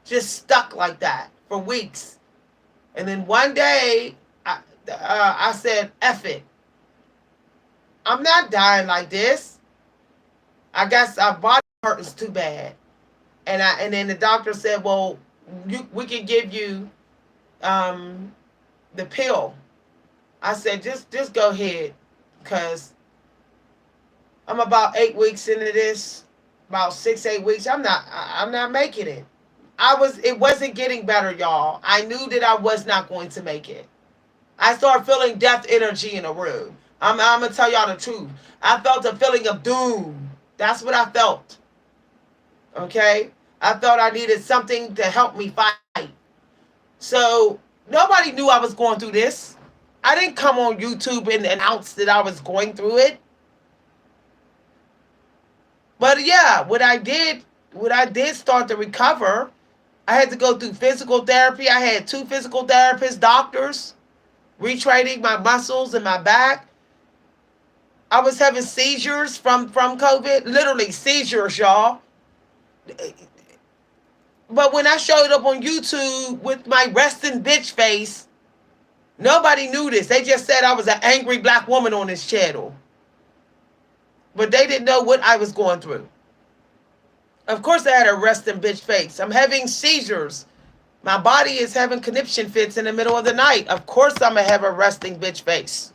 Just stuck like that for weeks. And then one day, I said, F it. I'm not dying like this. I guess our body hurts too bad. And then the doctor said, well, we can give you the pill. I said, just go ahead, because I'm about 8 weeks into this, about 6-8 weeks. I'm not making it. It wasn't getting better, y'all. I knew that I was not going to make it. I started feeling death energy in a room. I'm going to tell y'all the truth. I felt a feeling of doom. That's what I felt. Okay? I felt I needed something to help me fight. So nobody knew I was going through this. I didn't come on YouTube and announce that I was going through it. But yeah, what I did start to recover, I had to go through physical therapy. I had 2 physical therapists, doctors, retraining my muscles and my back. I was having seizures from COVID, literally seizures, y'all. But when I showed up on YouTube with my resting bitch face, nobody knew this. They just said I was an angry black woman on this channel. But they didn't know what I was going through. Of course I had a resting bitch face. I'm having seizures. My body is having conniption fits in the middle of the night. Of course I'm going to have a resting bitch face.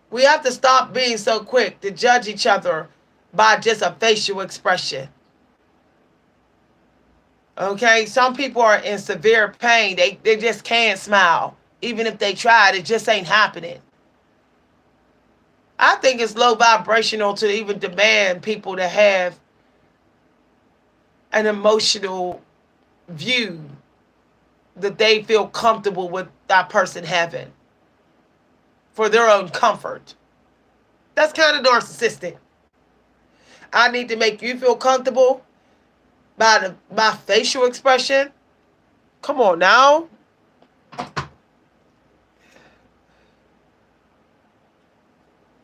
We have to stop being so quick to judge each other by just a facial expression. Okay? Some people are in severe pain. They just can't smile. Even if they tried, it just ain't happening. I think it's low vibrational to even demand people to have an emotional view that they feel comfortable with that person having for their own comfort. That's kind of narcissistic. I need to make you feel comfortable by my facial expression. Come on now.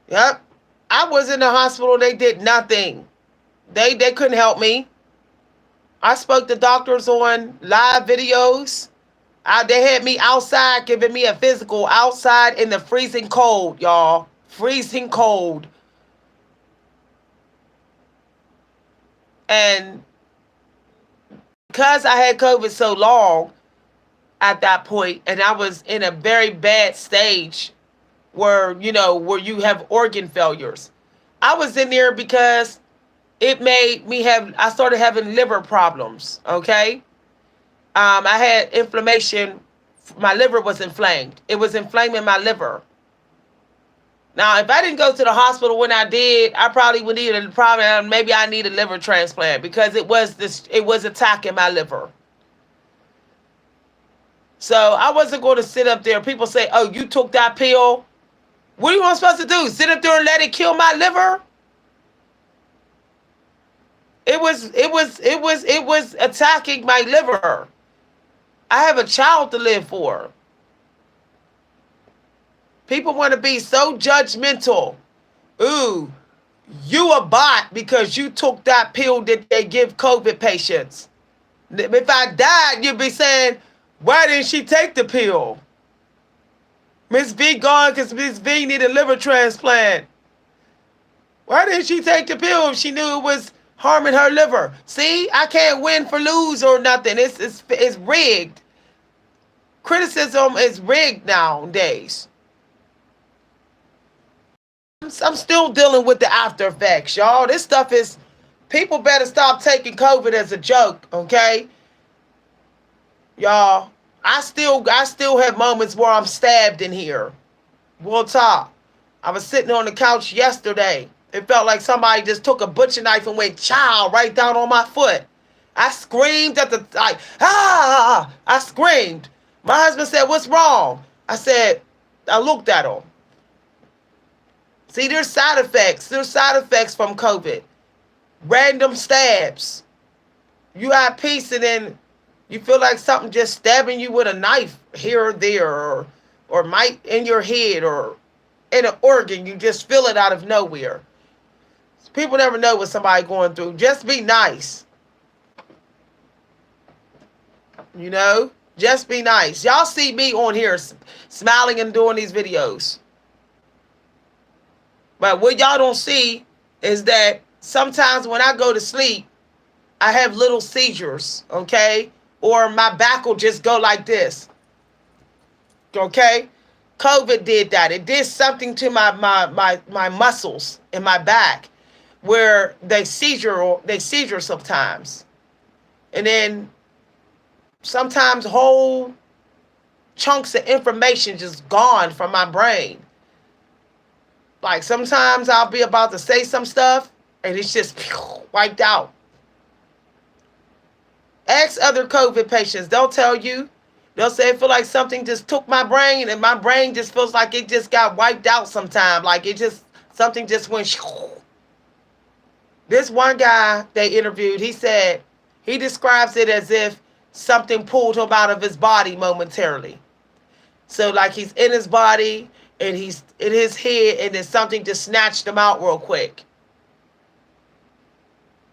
Yep. I was in the hospital. They did nothing. They couldn't help me. I spoke to doctors on live videos. They had me outside giving me a physical outside in the freezing cold, y'all. Freezing cold. And because I had COVID so long at that point, and I was in a very bad stage where you have organ failures. I was in there because it made me I started having liver problems, okay? I had inflammation. My liver was inflamed. It was inflaming my liver. Now, if I didn't go to the hospital when I did, I probably would need maybe I need a liver transplant because it was attacking my liver. So I wasn't going to sit up there. People say, oh, you took that pill? What are you supposed to do? Sit up there and let it kill my liver? It was attacking my liver. I have a child to live for. People want to be so judgmental. Ooh, You a bot because you took that pill that they give COVID patients. If I died, you'd be saying, why didn't she take the pill? Miss V gone because Miss V need a liver transplant. Why didn't she take the pill if she knew it was harming her liver? See, I can't win for lose or nothing. It's rigged. Criticism is rigged nowadays. I'm still dealing with the after effects, y'all. This stuff is, people better stop taking COVID as a joke, okay? Y'all, I still have moments where I'm stabbed in here. We'll talk. I was sitting on the couch yesterday. It felt like somebody just took a butcher knife and went chow right down on my foot. I screamed at the, like, ah! I screamed. My husband said, what's wrong? I said, I looked at him. See, there's side effects. There's side effects from COVID. Random stabs. You have peace and then you feel like something just stabbing you with a knife here or there, or might in your head or in an organ. You just feel it out of nowhere. People never know what somebody going through. Just be nice. You know? Just be nice. Y'all see me on here smiling and doing these videos. But what y'all don't see is that sometimes when I go to sleep, I have little seizures, okay? Or my back will just go like this, okay? COVID did that. It did something to my muscles in my back where they seizure sometimes. And then sometimes whole chunks of information just gone from my brain. Like sometimes I'll be about to say some stuff and it's just wiped out. Ask other COVID patients. They'll tell you. They'll say it feel like something just took my brain and my brain just feels like it just got wiped out sometime. Like it just, something just went. This one guy they interviewed, he said, he describes it as if something pulled him out of his body momentarily. So like he's in his body and he's in his head and then something just snatched him out real quick.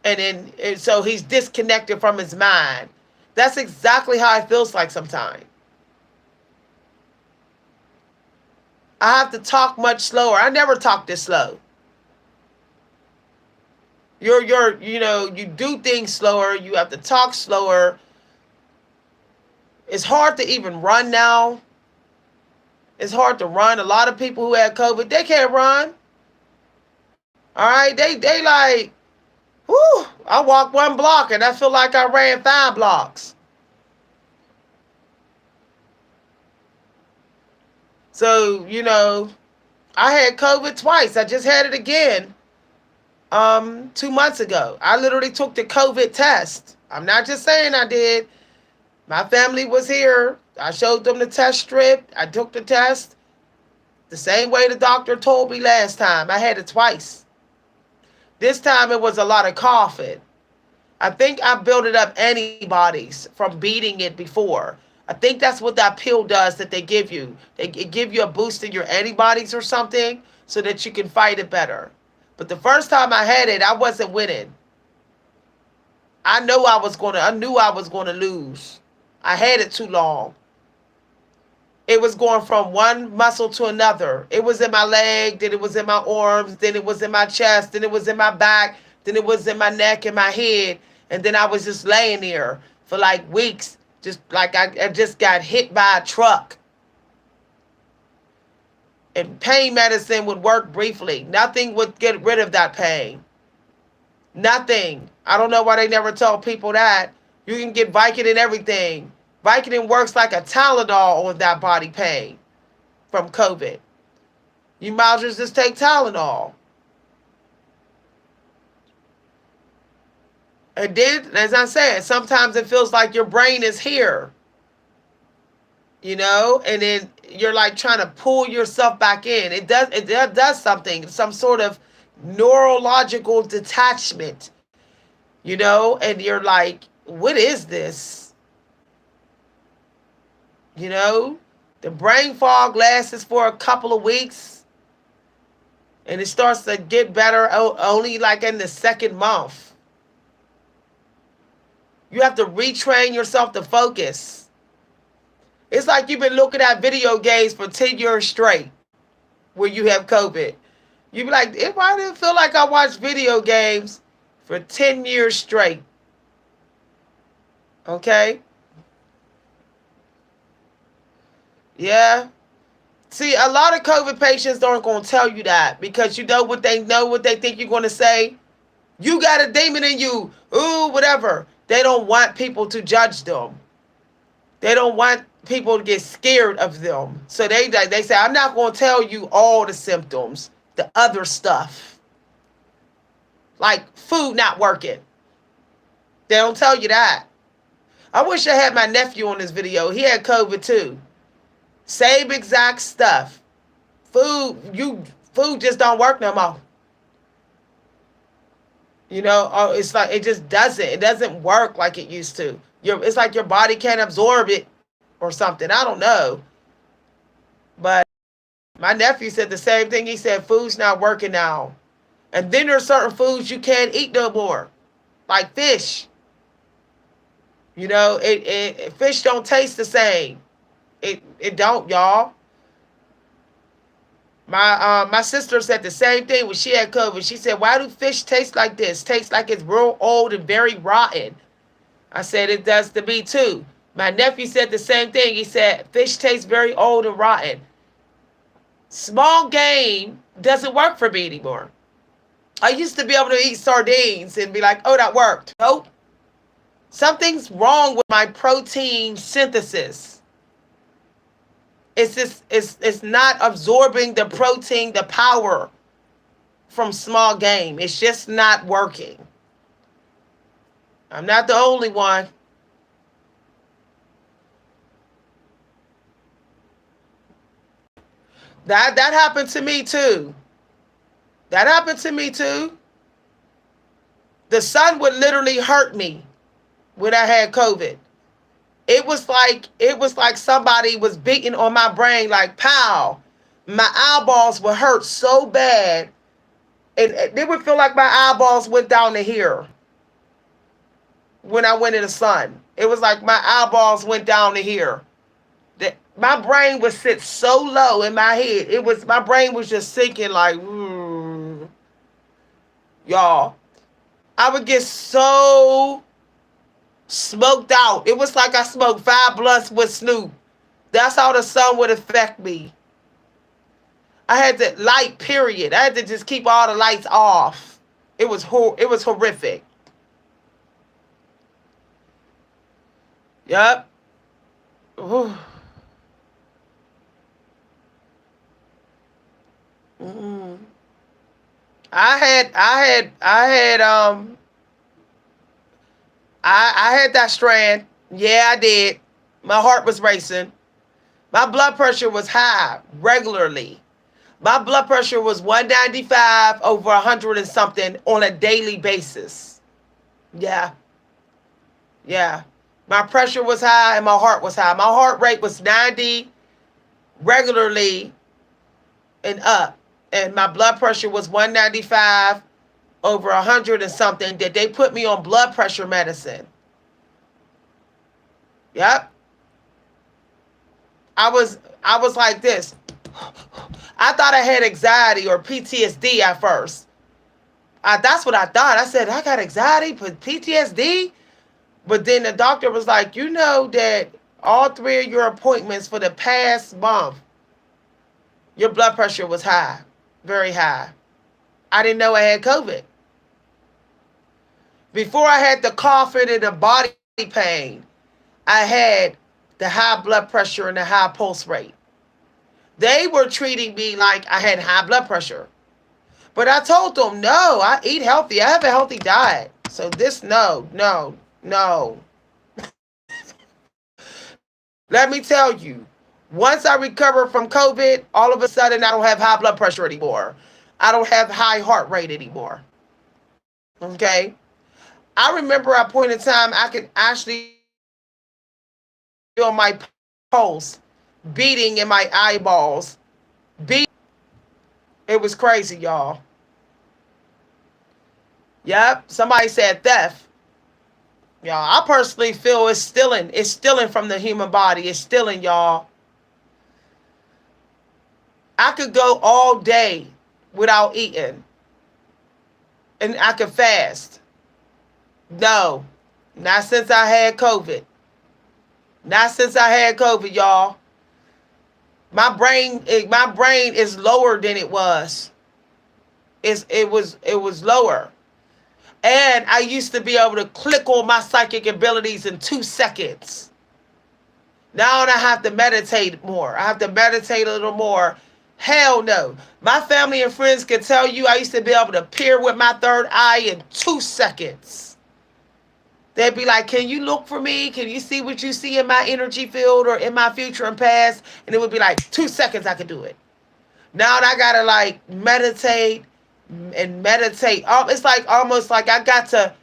And so he's disconnected from his mind. That's exactly how it feels like sometimes. I have to talk much slower. I never talk this slow. You do things slower. You have to talk slower. It's hard to even run now. It's hard to run. A lot of people who had COVID, they can't run. All right, they like, whew, I walked 1 block and I feel like I ran 5 blocks. So, I had COVID twice. I just had it again 2 months ago. I literally took the COVID test. I'm not just saying I did. My family was here. I showed them the test strip. I took the test the same way the doctor told me last time. I had it twice. This time it was a lot of coughing. I think I built up antibodies from beating it before. I think that's what that pill does that they give you. They give you a boost in your antibodies or something so that you can fight it better. But the first time I had it, I wasn't winning. I knew I was going to lose. I had it too long. It was going from one muscle to another. It was in my leg, then it was in my arms, then it was in my chest, then it was in my back, then it was in my neck and my head. And then I was just laying there for like weeks, just like I just got hit by a truck. And pain medicine would work briefly. Nothing would get rid of that pain. Nothing. I don't know why they never told people that. You can get Vicodin and everything. Vicodin works like a Tylenol on that body pain from COVID. You might as well just take Tylenol. And then, as I said, sometimes it feels like your brain is here. And then you're like trying to pull yourself back in. It does something, some sort of neurological detachment, and you're like, what is this? The brain fog lasts for a couple of weeks. And it starts to get better only like in the second month. You have to retrain yourself to focus. It's like you've been looking at video games for 10 years straight where you have COVID. You be like, if I didn't feel like I watched video games for 10 years straight. Okay? Yeah. See, a lot of COVID patients aren't going to tell you that because you know what they think you're going to say. You got a demon in you. Ooh, whatever. They don't want people to judge them. They don't want people to get scared of them. So they say, I'm not going to tell you all the symptoms, the other stuff. Like food not working. They don't tell you that. I wish I had my nephew on this video. He had COVID too. Same exact stuff. Food just don't work no more. You know, it's like it just doesn't. It doesn't work like it used to. It's like your body can't absorb it or something. I don't know. But my nephew said the same thing. He said food's not working now. And then there's certain foods you can't eat no more. Like fish. You know, fish don't taste the same. It don't, y'all. My sister said the same thing when she had COVID. She said, why do fish taste like this? Tastes like it's real old and very rotten. I said, it does to me too. My nephew said the same thing. He said, fish tastes very old and rotten. Small game doesn't work for me anymore. I used to be able to eat sardines and be like, oh, that worked. Nope. Something's wrong with my protein synthesis. It's not absorbing the protein, the power from small game. It's just not working. I'm not the only one. That happened to me too. That happened to me too. The sun would literally hurt me when I had COVID. It was like somebody was beating on my brain like pow. My eyeballs would hurt so bad. And it would feel like my eyeballs went down to here when I went in the sun. It was like my eyeballs went down to here. My brain would sit so low in my head. My brain was just sinking like, y'all. I would get so smoked out. It was like I smoked 5 blunts with Snoop. That's how the sun would affect me. I had to light, period. I had to just keep all the lights off. It was horrific. Yep. Ooh. Mm-mm. I had that strand. Yeah, I did. My heart was racing. My blood pressure was high regularly. My blood pressure was 195 over 100 and something on a daily basis. Yeah. Yeah. My pressure was high and my heart was high. My heart rate was 90 regularly and up. And my blood pressure was 195 over 100 and something that they put me on blood pressure medicine. Yep. I was like this. I thought I had anxiety or PTSD at first. That's what I thought. I said, I got anxiety, but PTSD? But then the doctor was like, you know that all 3 of your appointments for the past month, your blood pressure was high, very high. I didn't know I had COVID. Before I had the coughing and the body pain, I had the high blood pressure and the high pulse rate. They were treating me like I had high blood pressure. But I told them, no, I eat healthy. I have a healthy diet. So this, no. Let me tell you, once I recover from COVID, all of a sudden I don't have high blood pressure anymore. I don't have high heart rate anymore. Okay? I remember at a point in time I could actually feel my pulse beating in my eyeballs. It was crazy, y'all. Yep. Somebody said theft. Y'all, I personally feel it's stealing. It's stealing from the human body. It's stealing, y'all. I could go all day without eating. And I could fast. No. Not since I had COVID. Not since I had COVID, y'all. My brain is lower than it was. It was lower. And I used to be able to click on my psychic abilities in 2 seconds. Now I have to meditate more. I have to meditate a little more. Hell no. My family and friends can tell you I used to be able to peer with my third eye in 2 seconds. They'd be like, can you look for me? Can you see what you see in my energy field or in my future and past? And it would be like 2 seconds I could do it. Now I gotta like meditate and meditate. It's like almost like I got to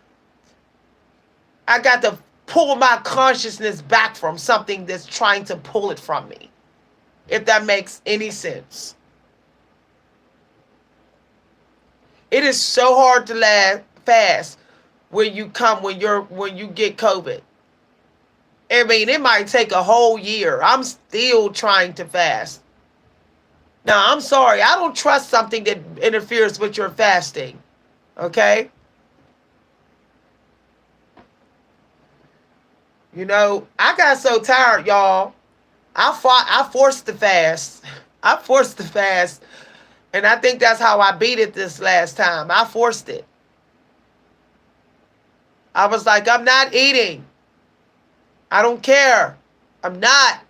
pull my consciousness back from something that's trying to pull it from me. If that makes any sense. It is so hard to fast when you get COVID. I mean, it might take a whole year. I'm still trying to fast. Now, I'm sorry. I don't trust something that interferes with your fasting. Okay? You know, I got so tired, y'all. I forced the fast. I forced the fast. And I think that's how I beat it this last time. I forced it. I was like, I'm not eating. I don't care. I'm not.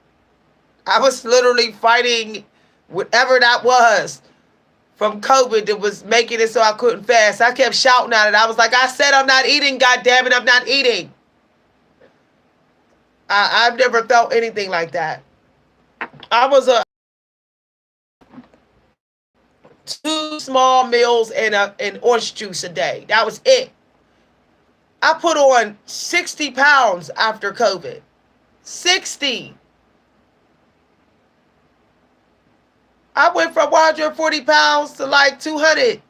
I was literally fighting whatever that was from COVID that was making it so I couldn't fast. I kept shouting at it. I was like, I said I'm not eating, God damn it, I'm not eating. I've never felt anything like that. I was 2 small meals and orange juice a day. That was it. I put on 60 pounds after COVID. 60. I went from 140 pounds to like 200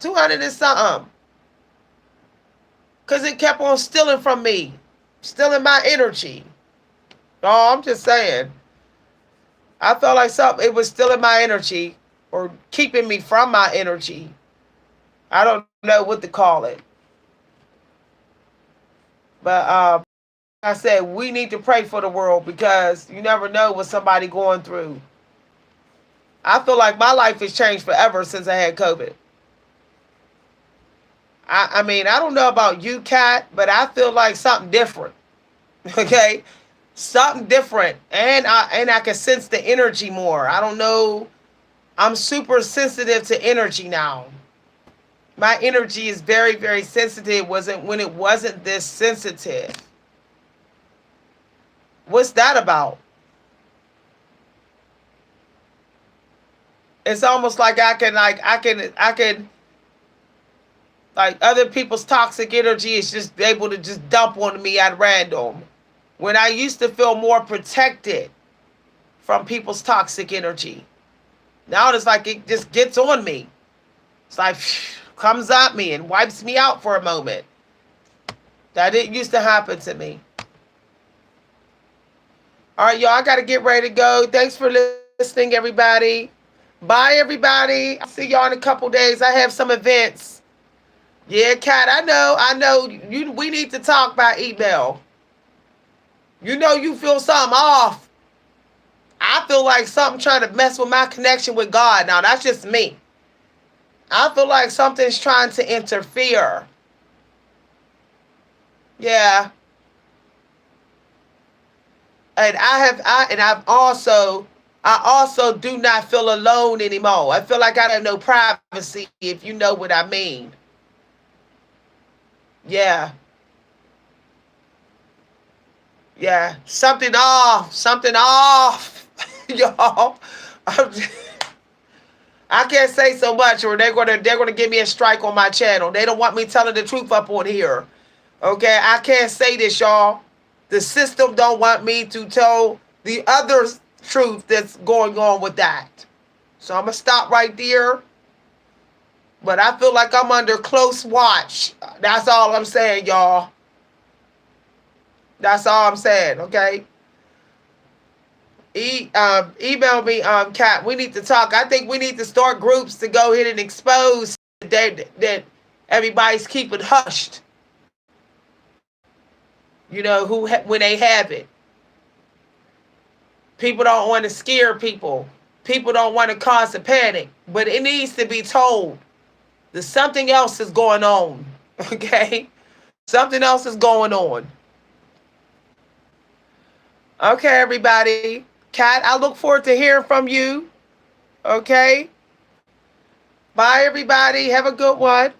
and something. Because it kept on stealing from me. Stealing my energy. Oh, I'm just saying. I felt like it was stealing my energy or keeping me from my energy. I don't know what to call it. But I said, we need to pray for the world because you never know what somebody going through. I feel like my life has changed forever since I had COVID. I mean, I don't know about you, Kat, but I feel like something different. Okay? Something different. And I can sense the energy more. I don't know. I'm super sensitive to energy now. My energy is very, very sensitive. When it wasn't this sensitive. What's that about? It's almost like I can like other people's toxic energy is just able to just dump on me at random. When I used to feel more protected from people's toxic energy. Now it's like it just gets on me. It's like comes at me and wipes me out for a moment. That didn't used to happen to me. All right, y'all, I got to get ready to go. Thanks for listening, everybody. Bye, everybody. I'll see y'all in a couple days. I have some events. Yeah, Kat, I know. We need to talk by email. You know you feel something off. I feel like something trying to mess with my connection with God. Now, that's just me. I feel like something's trying to interfere. Yeah. And I also do not feel alone anymore. I feel like I have no privacy, if you know what I mean. Yeah. Yeah. Something off. Y'all. I can't say so much or they're gonna give me a strike on my channel. They don't want me telling the truth up on here. Okay, I can't say this, y'all. The system don't want me to tell the other truth that's going on with that. So I'm going to stop right there. But I feel like I'm under close watch. That's all I'm saying, y'all. That's all I'm saying, okay? Email me, Kat. We need to talk. I think we need to start groups to go ahead and expose that everybody's keeping hushed. You know, when they have it. People don't want to scare people. People don't want to cause a panic. But it needs to be told that something else is going on. Okay? Something else is going on. Okay, everybody. Kat, I look forward to hearing from you. Okay? Bye, everybody. Have a good one.